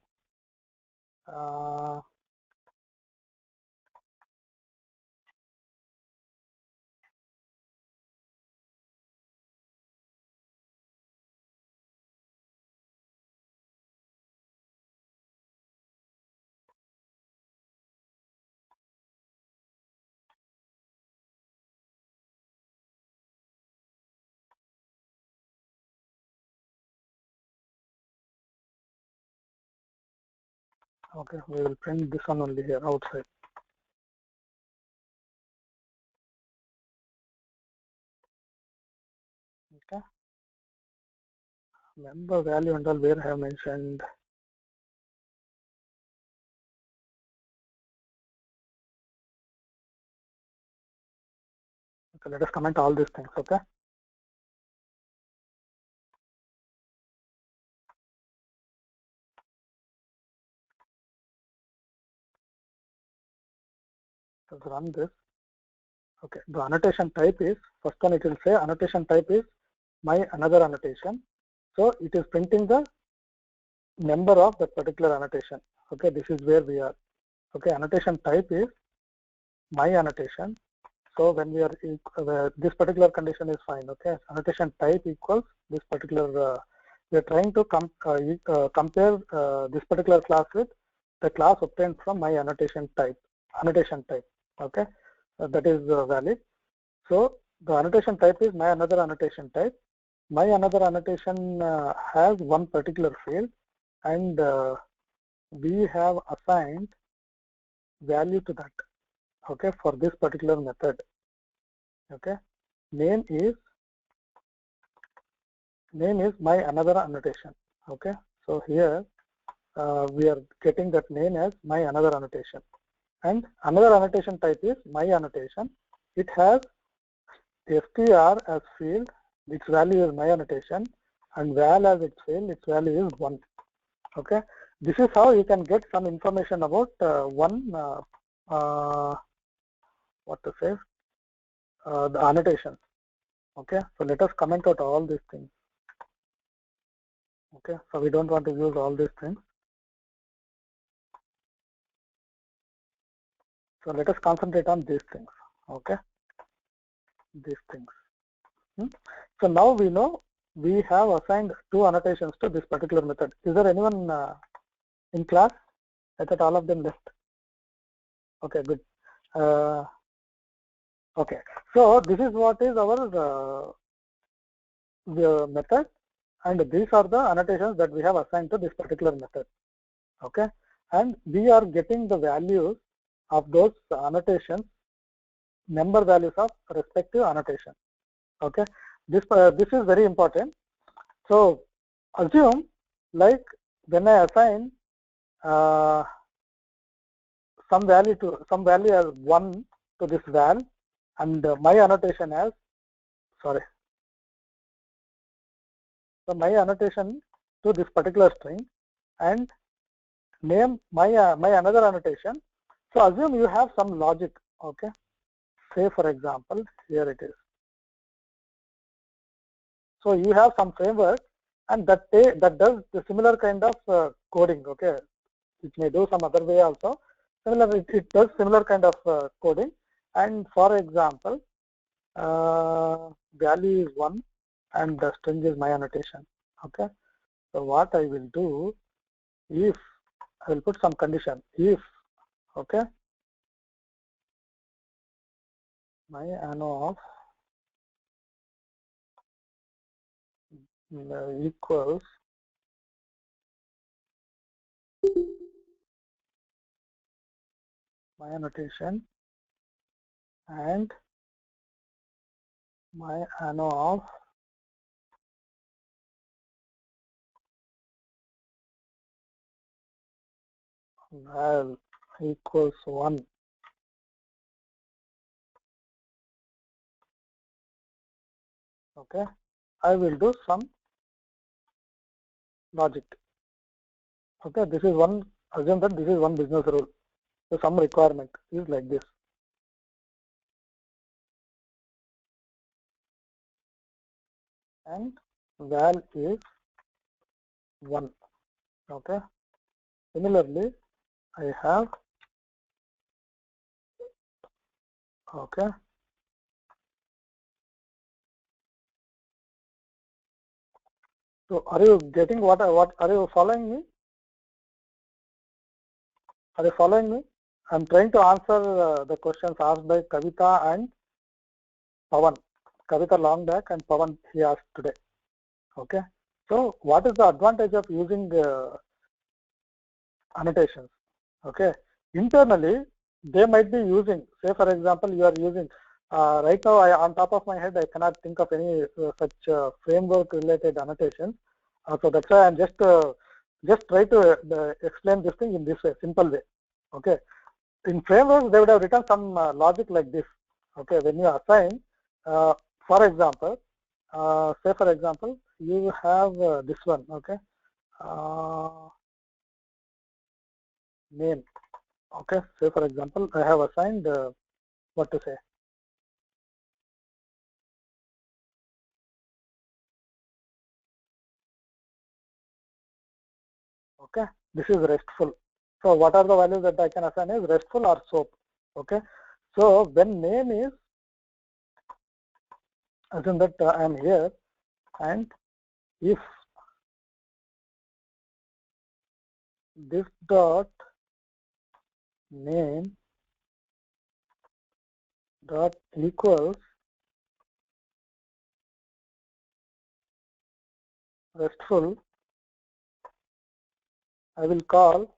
Uh, Okay, we will print this one only here outside. Okay, member value and all where I have mentioned. Okay, let us comment all these things. Okay. Let's run this. Okay, the annotation type is, first one it will say annotation type is my another annotation. So it is printing the number of that particular annotation. Okay, this is where we are. Okay, annotation type is my annotation. So when we are this particular condition is fine. Okay, annotation type equals this particular. We are trying to compare this particular class with the class obtained from my annotation type. Annotation type. Okay, that is valid. So the annotation type is my another annotation type. My another annotation has one particular field, and we have assigned value to that. Okay, for this particular method. Okay, name is my another annotation. Okay, so here we are getting that name as my another annotation, and another annotation type is my annotation. It has str as field, its value is my annotation, and val as its field, its value is 1. Okay, this is how you can get some information about what to say, the annotation. Okay, so let us comment out all these things. Okay, so we don't want to use all these things. So let us concentrate on these things. Okay, these things. So now we know we have assigned 2 annotations to this particular method. Is there anyone in class? I thought all of them left. Okay, good. Okay, so this is what is our the method, and these are the annotations that we have assigned to this particular method. Okay, and we are getting the values of those annotations, member values of respective annotation. Okay, this is very important. So assume like when I assign some value as 1 to this val, and my annotation as sorry, so my annotation to this particular string, and name my another annotation. So assume you have some logic. Okay, say for example here it is. So you have some framework, and that does the similar kind of coding. Okay, it may do some other way also. Similar, it does similar kind of coding. And for example, value is 1, and the string is my annotation. Okay, so what I will do, if I will put some condition, if okay, my anno of equals my annotation and my anno of val equals 1. Okay, I will do some logic. Okay, this is one, assume that this is one business rule. So some requirement is like this. And val is 1. Okay, similarly I have, okay, so are you getting what are you following me? Are you following me? I'm trying to answer the questions asked by Kavita and Pavan. Kavita long back and Pavan he asked today. Okay, so what is the advantage of using annotations? Okay, internally they might be using, say for example, you are using. Right now, on top of my head, I cannot think of any such framework-related annotations. So that's why I'm just try to explain this thing in this way, simple way. Okay, in frameworks they would have written some logic like this. Okay, when you assign, for example, say for example, you have this one. Okay, name. Okay, say for example, I have assigned what to say. Okay, this is restful. So what are the values that I can assign is restful or soap. Okay, so when name is, assume that I am here, and if this dot name dot equals restful, I will call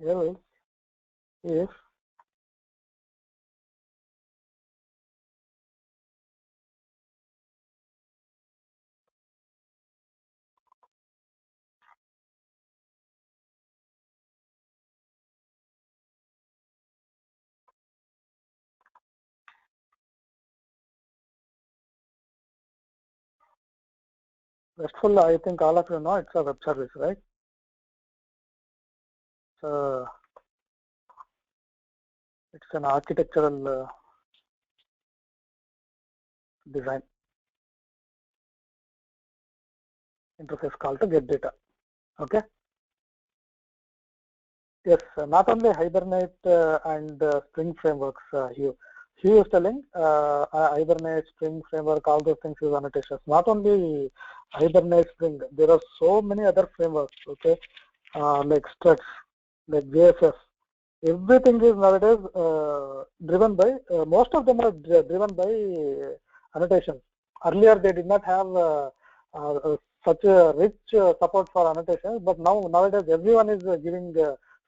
else if restful. I think all of you know it's a web service, right? So it's an architectural design interface call to get data. Okay. Yes, not only Hibernate and Spring frameworks, Hugh is telling Hibernate, Spring framework, all those things use annotations. Not only Hibernate, Spring, there are so many other frameworks, okay, like Struts, like JSF. Everything is nowadays driven by, most of them are driven by annotations. Earlier, they did not have such a rich support for annotations, but nowadays everyone is giving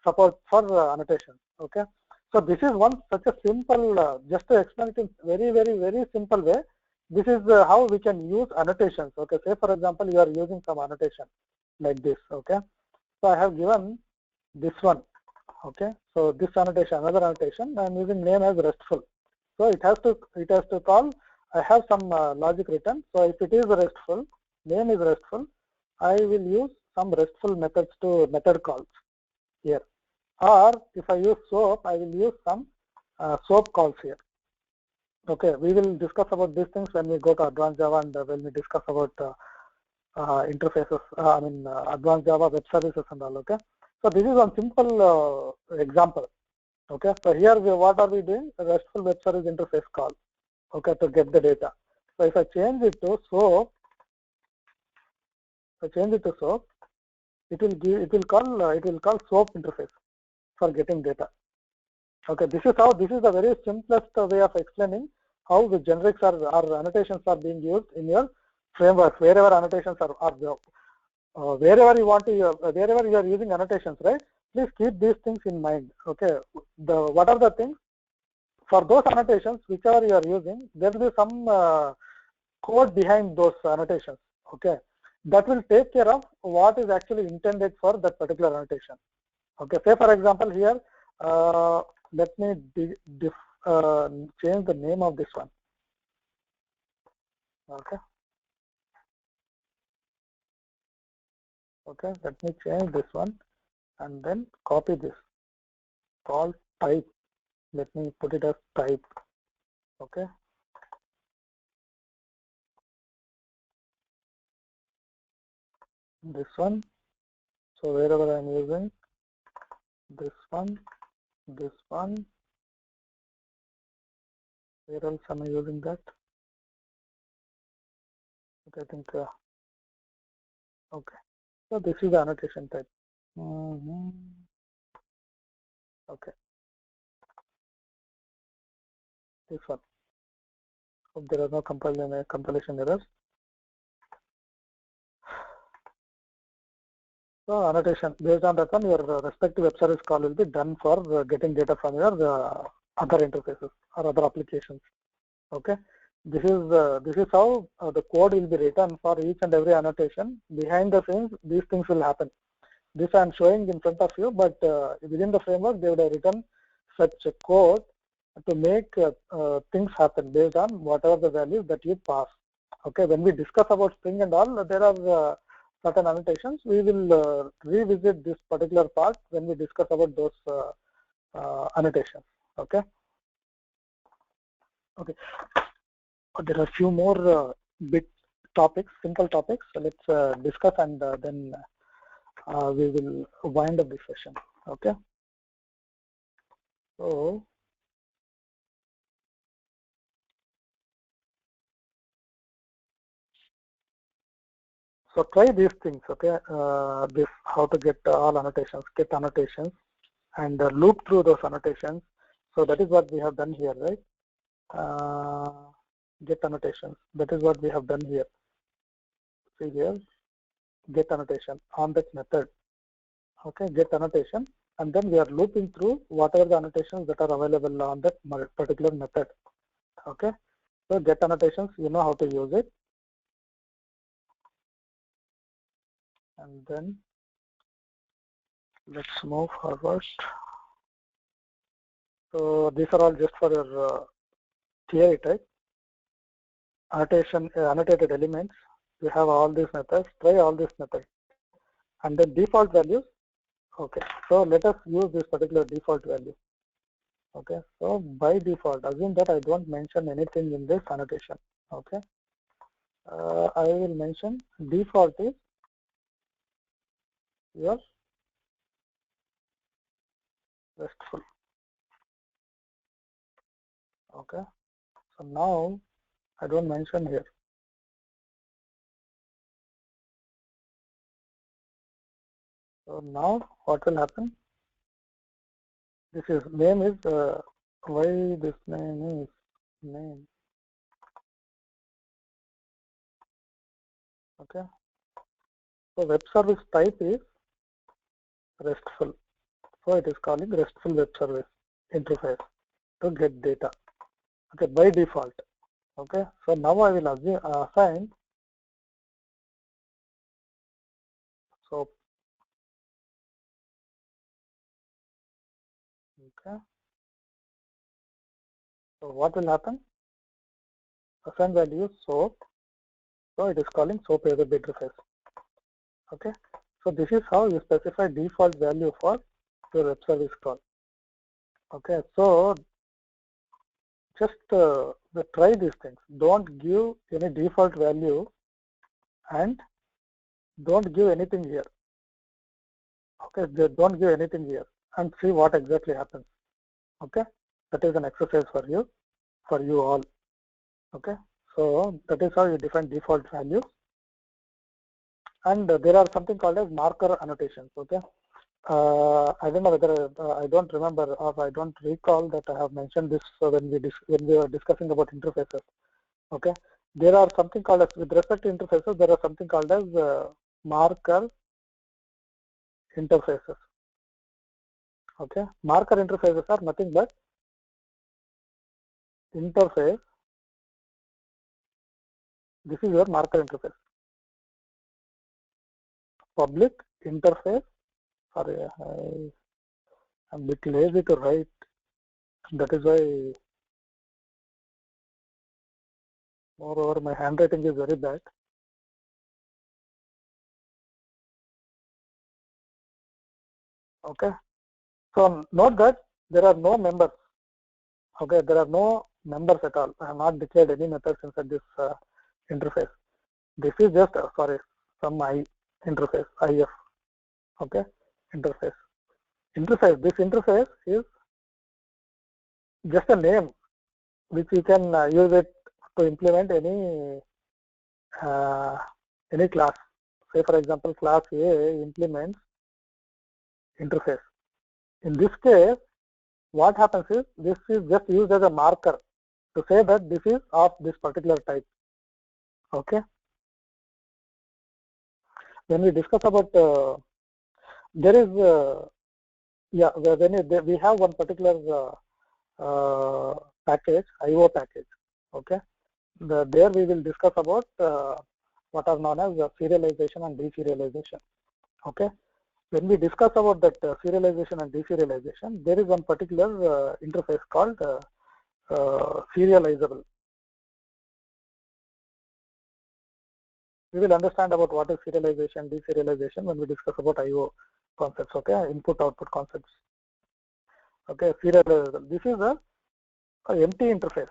support for annotations. Okay, so this is one such a simple, just to explain it in very simple way. This is how we can use annotations. Okay, say for example, you are using some annotation like this. Okay, so I have given this one. Okay, so this annotation, another annotation, I am using name as restful. So it has to call. I have some logic written. So if it is restful, name is restful, I will use some restful methods to method calls here. Or if I use soap, I will use some soap calls here. Okay, we will discuss about these things when we go to advanced Java and when we discuss about interfaces. Advanced Java web services and all. Okay, so this is one simple example. Okay, so here what are we doing? A RESTful web service interface call. Okay, to get the data. So if I change it to soap, it will call soap interface for getting data. Okay, this is the very simplest way of explaining how the generics or annotations are being used in your framework. Wherever annotations are wherever you want to, wherever you are using annotations, right? Please keep these things in mind. Okay, what are the things? For those annotations, whichever you are using, there will be some code behind those annotations. Okay, that will take care of what is actually intended for that particular annotation. Okay, say for example here, let me change the name of this one. Okay, let me change this one and then copy this. Call type. Let me put it as type. Okay, this one. So wherever I am using this one, where else am I using that? Okay, I think okay. So this is the annotation type. Okay. this one. Hope there are no compilation errors. So annotation, based on that one, your respective web service call will be done for getting data from your other interfaces or other applications. Okay, this is how the code will be written for each and every annotation. Behind the scenes, these things will happen. This I am showing in front of you, but within the framework, they would have written such a code to make things happen based on whatever the values that you pass. Okay, when we discuss about string and all, there are certain annotations. We will revisit this particular part when we discuss about those annotations. Okay. Okay. There are a few more big topics, simple topics. So let's discuss and then we will wind up this session. Okay. So try these things, okay? This how to get all annotations, get annotations, and loop through those annotations. So that is what we have done here, right? Get annotations. That is what we have done here. See here, get annotation on that method. Okay, get annotation, and then we are looping through whatever the annotations that are available on that particular method. Okay, so get annotations, you know how to use it, and then let's move forward. So these are all just for your theory type. Annotated elements. You have all these methods. Try all these methods, and then default values. Okay, so let us use this particular default value. Okay, so by default, assume that I don't mention anything in this annotation. Okay, I will mention default is your RESTful. Okay, so now I don't mention here. So now what will happen? This is name is why this name is name. Okay, so web service type is RESTful. So it is calling RESTful web service interface to get data. Okay, by default. Okay, so now I will assign so. Okay, so what will happen? Assign value soap. So it is calling soap as a bit interface. Okay, so this is how you specify default value for your web service call. Okay, so just try these things. Don't give any default value and don't give anything here. Okay, don't give anything here and see what exactly happens. Okay, that is an exercise for you all. Okay, so that is how you define default values, and there are something called as marker annotations. Okay, I don't know whether I don't remember or I don't recall that I have mentioned this when we were discussing about interfaces. Okay, there are something called as, with respect to interfaces, there are something called as marker interfaces. Okay, marker interfaces are nothing but interface. This is your marker interface. Public interface. Sorry, I'm a bit lazy to write. That is why, moreover, my handwriting is very bad. Okay, so note that there are no members. Okay, there are no members at all. I have not declared any methods inside this interface. This is just sorry, some interface, IF. Okay, interface. Interface. This interface is just a name which you can use it to implement any class. Say for example, class A implements interface. In this case, what happens is this is just used as a marker. to say that this is of this particular type. Okay. When we discuss about there is yeah, we have one particular package, IO package. Okay. There we will discuss about what are known as serialization and deserialization. Okay. When we discuss about that serialization and deserialization, there is one particular interface called serializable. We will understand about what is serialization, deserialization when we discuss about IO concepts. Okay, input-output concepts. Okay, serializable. This is a empty interface.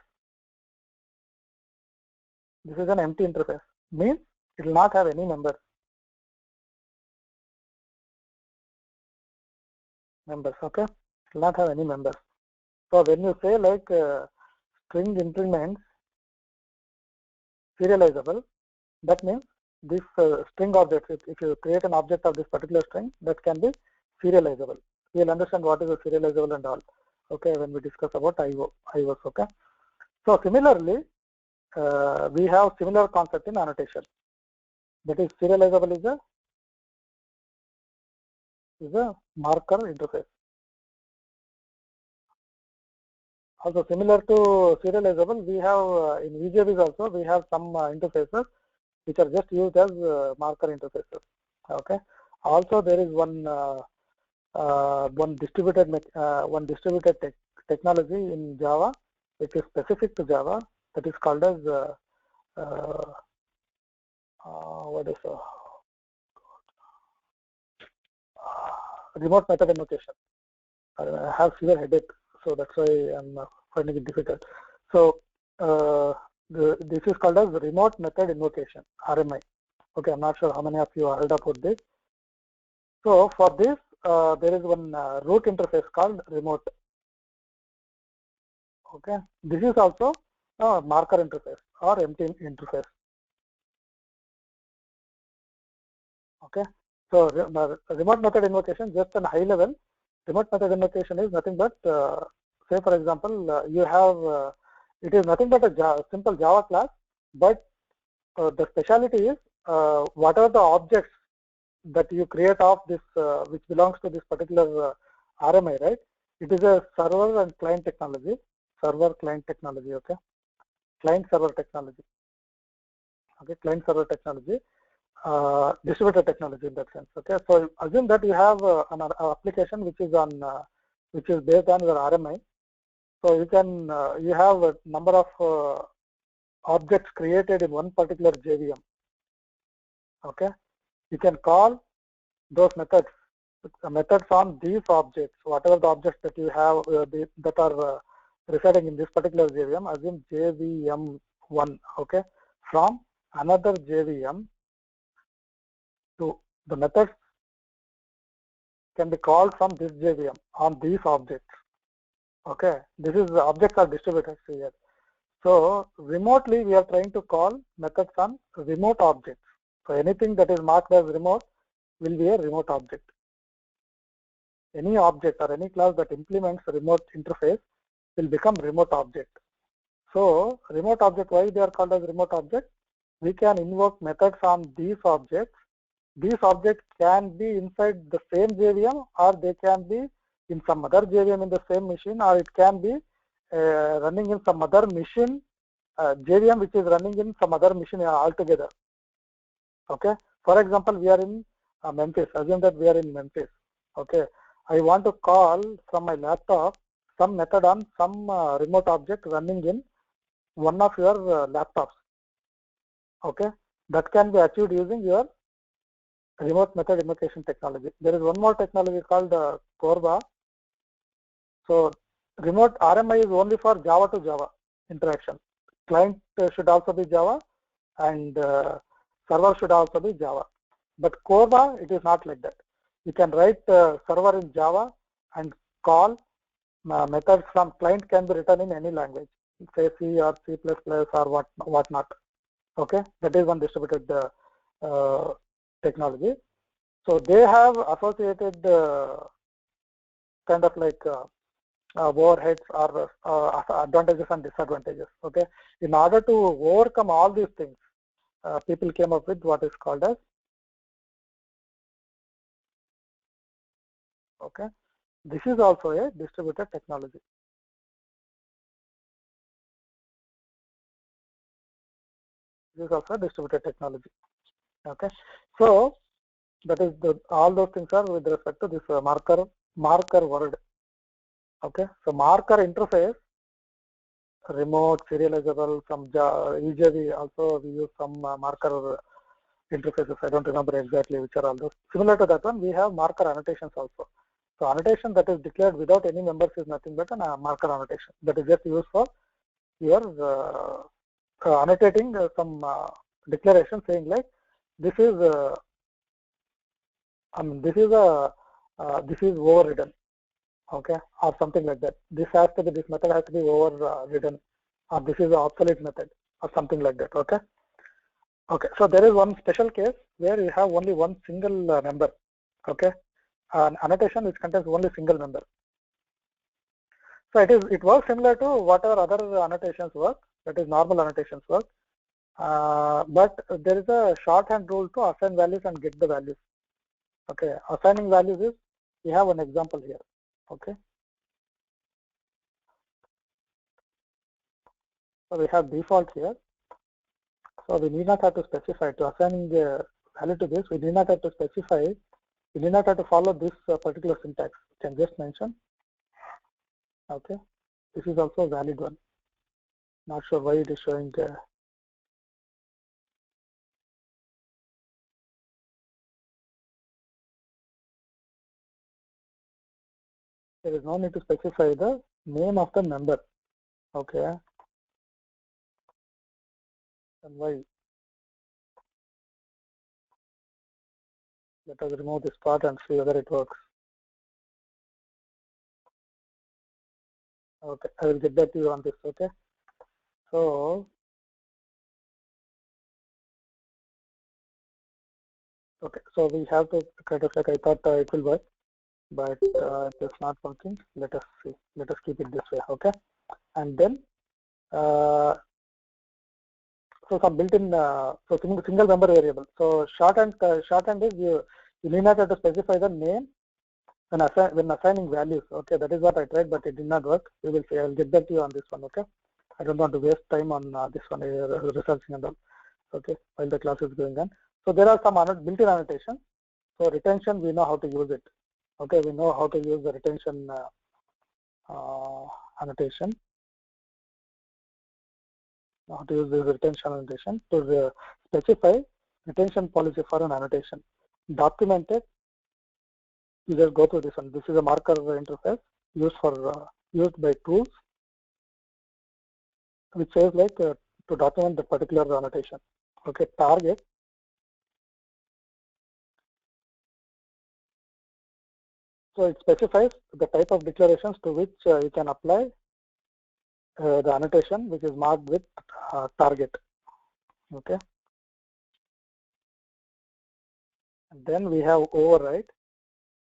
This is an empty interface. Means it will not have any members. Okay, it will not have any members. So when you say like string increments serializable, that means this string object, if you create an object of this particular string, that can be serializable. We will understand what is a serializable and all. Okay, when we discuss about IOs. Okay. So similarly, we have similar concept in annotation. That is serializable is a marker interface. Also similar to serializable, we have in VJBs also we have some interfaces which are just used as marker interfaces. Okay. Also there is one distributed technology in Java, which is specific to Java, that is called as what is remote method invocation. I have severe headache, so that's why I'm finding it difficult. So this is called as remote method invocation, RMI. Okay, I'm not sure how many of you heard about this. So for this, there is one root interface called remote. Okay, this is also a marker interface or empty interface. Okay, so remote method invocation, just on high level, remote method invocation is nothing but say for example you have it is nothing but a simple Java class, but the speciality is what are the objects that you create of this which belongs to this particular RMI, right? It is a server and client technology, server client technology. Okay, client server technology. Okay, client server technology, distributed technology in that sense. Okay, so assume that you have an application which is on which is based on your RMI. So you can you have a number of objects created in one particular JVM. Okay, you can call those methods on these objects, whatever the objects that you have that are residing in this particular JVM. Assume JVM1. Okay, from another JVM to the methods can be called from this JVM on these objects. Okay, this is the objects are distributed here. So remotely we are trying to call methods on remote objects. So anything that is marked as remote will be a remote object. Any object or any class that implements a remote interface will become remote object. So remote object, why they are called as remote object? We can invoke methods on these objects. These objects can be inside the same JVM, or they can be in some other JVM in the same machine, or it can be running in some other machine, JVM which is running in some other machine altogether. Okay. For example, we are in Memphis. Assume that we are in Memphis. Okay. I want to call from my laptop some method on some remote object running in one of your laptops. Okay. That can be achieved using your remote method invocation technology. There is one more technology called Corba. So remote RMI is only for Java to Java interaction. Client should also be Java, and server should also be Java. But Corba, it is not like that. You can write server in Java and call methods from client can be written in any language, say C or C++ or what not. Okay, that is one distributed technology. So they have associated kind of like overheads or advantages and disadvantages. Okay, in order to overcome all these things, people came up with what is called as, okay, this is also a distributed technology. This is also a distributed technology. Okay, so that is all those things are with respect to this marker word. Okay, so marker interface, remote, serializable, some usually also we use some marker interfaces. I don't remember exactly which are all those. Similar to that one, we have marker annotations also. So annotation that is declared without any members is nothing but a marker annotation that is just used for your annotating some declaration saying like this is this is overridden, okay, or something like that. This method has to be overridden, or this is an obsolete method, or something like that. Okay. Okay. So there is one special case where you have only one single member. Okay, an annotation which contains only single member. So it works similar to whatever other annotations work, that is normal annotations work. But there is a shorthand rule to assign values and get the values. Okay, assigning values is, we have an example here. Okay, so we have default here. So we need not have to specify to assigning the value to this. We need not have to specify. We need not have to follow this particular syntax. We can just mention. Okay, this is also a valid one. Not sure why it is showing. There is no need to specify the name of the member. Okay, and why? Let us remove this part and see whether it works. Okay, I will get back to you on this. Okay, so okay, so we have to kind of like, I thought it will work, but it's not working. Let us see. Let us keep it this way. Okay, and then so some built-in so single member variable. So shorthand is you need not have to specify the name when assigning values. Okay, that is what I tried, but it did not work. We will see. I will get back to you on this one. Okay, I don't want to waste time on this one researching and all. Okay, while the class is going on. So there are some built-in annotations. So retention, we know how to use it. Okay, we know how to use the retention annotation. How to use this retention annotation to specify retention policy for an annotation. Documented, you just go through this one. This is a marker interface used by tools, which says like to document the particular annotation. Okay, target. So it specifies the type of declarations to which you can apply the annotation, which is marked with target. Okay, and then we have override,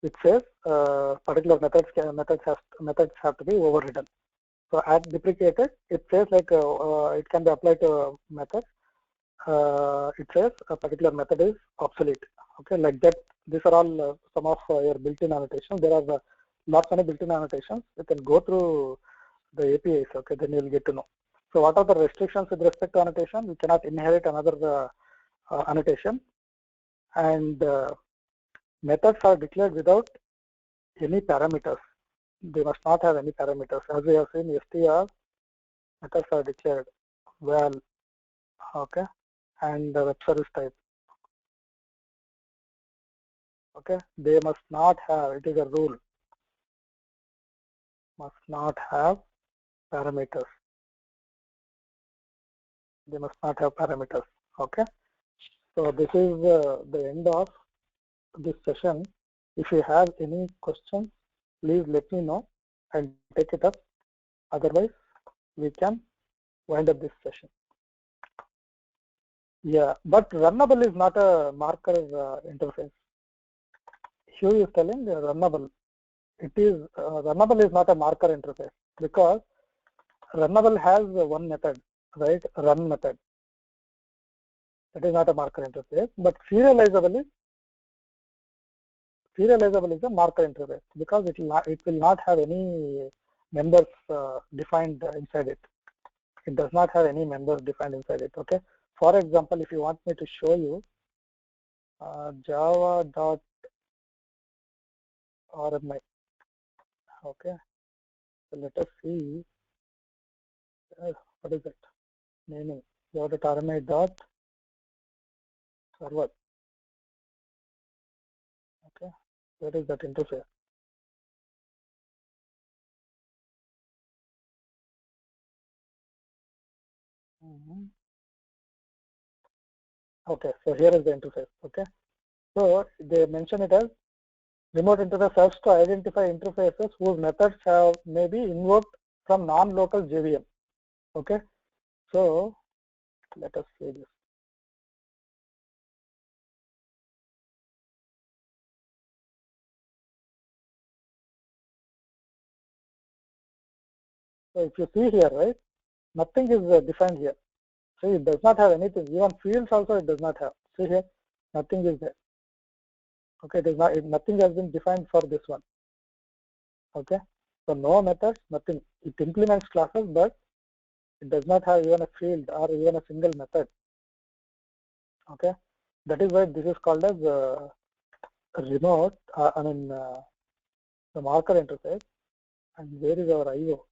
which says particular methods have to be overridden. So at deprecated, it says like it can be applied to a method. It says a particular method is obsolete. Okay, like that. These are all some of your built-in annotations. There are lots many built-in annotations. You can go through the APIs. Okay, then you'll get to know. So what are the restrictions with respect to annotation? We cannot inherit another annotation, and methods are declared without any parameters. They must not have any parameters. As we have seen, str methods are declared well, okay, and the web service type. Okay, they must not have. It is a rule. Must not have parameters. They must not have parameters. Okay. So this is the end of this session. If you have any questions, please let me know and take it up. Otherwise, we can wind up this session. Yeah, but runnable is not a marker interface. Hugh is telling runnable it is runnable is not a marker interface because runnable has one method, right? Run method. That is not a marker interface, but serializable is a marker interface because it will not have any members defined inside it. It does not have any members defined inside it. Okay. For example, if you want me to show you java.rmi, okay. So let us see what is it naming java.rmi dot server. Okay. Where is that interface? Okay, so here is the interface. Okay, so they mention it as remote interface helps to identify interfaces whose methods have maybe invoked from non-local JVM. Okay, so let us see this. So if you see here, right, nothing is defined here. So it does not have anything. Even fields also it does not have. See here, nothing is there. Okay, it is not. Nothing has been defined for this one. Okay, so no methods, nothing. It implements classes, but it does not have even a field or even a single method. Okay, that is why this is called as remote. The marker interface. And where is our IO?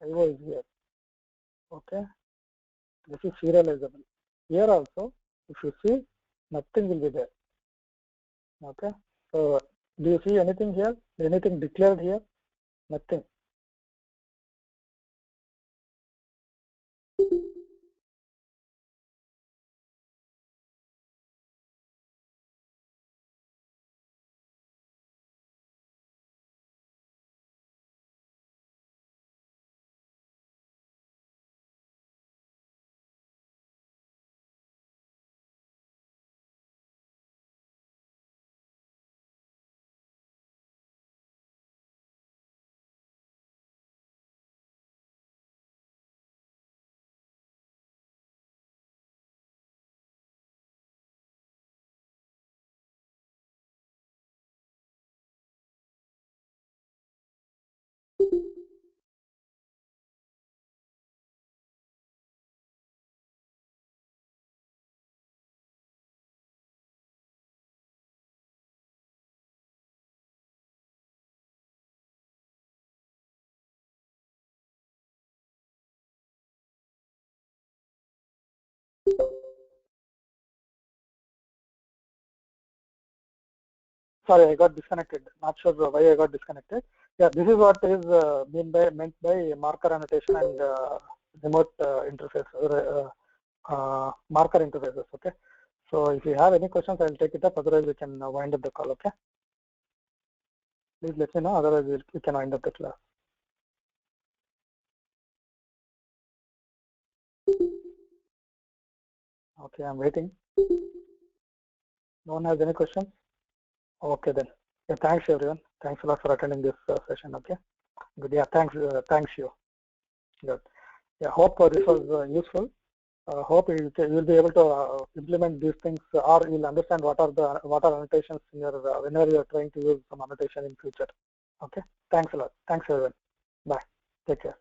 IO is here. Okay, this is serializable. Here also, if you see, nothing will be there. Okay, so do you see anything here? Anything declared here? Nothing. Sorry, I got disconnected. Not sure why I got disconnected. Yeah, this is what is meant by marker annotation and remote interface, marker interfaces. Okay. So if you have any questions, I'll take it up. Otherwise, we can wind up the call. Okay. Please let me know. Otherwise, we can wind up the class. Okay, I'm waiting. No one has any questions? Okay then. Yeah, thanks everyone. Thanks a lot for attending this session. Okay. Good. Yeah, thanks you. Good. Yeah, hope this was useful. Hope you will be able to implement these things, or you'll understand what are annotations in your whenever you are trying to use some annotation in future. Okay. Thanks a lot. Thanks everyone. Bye. Take care.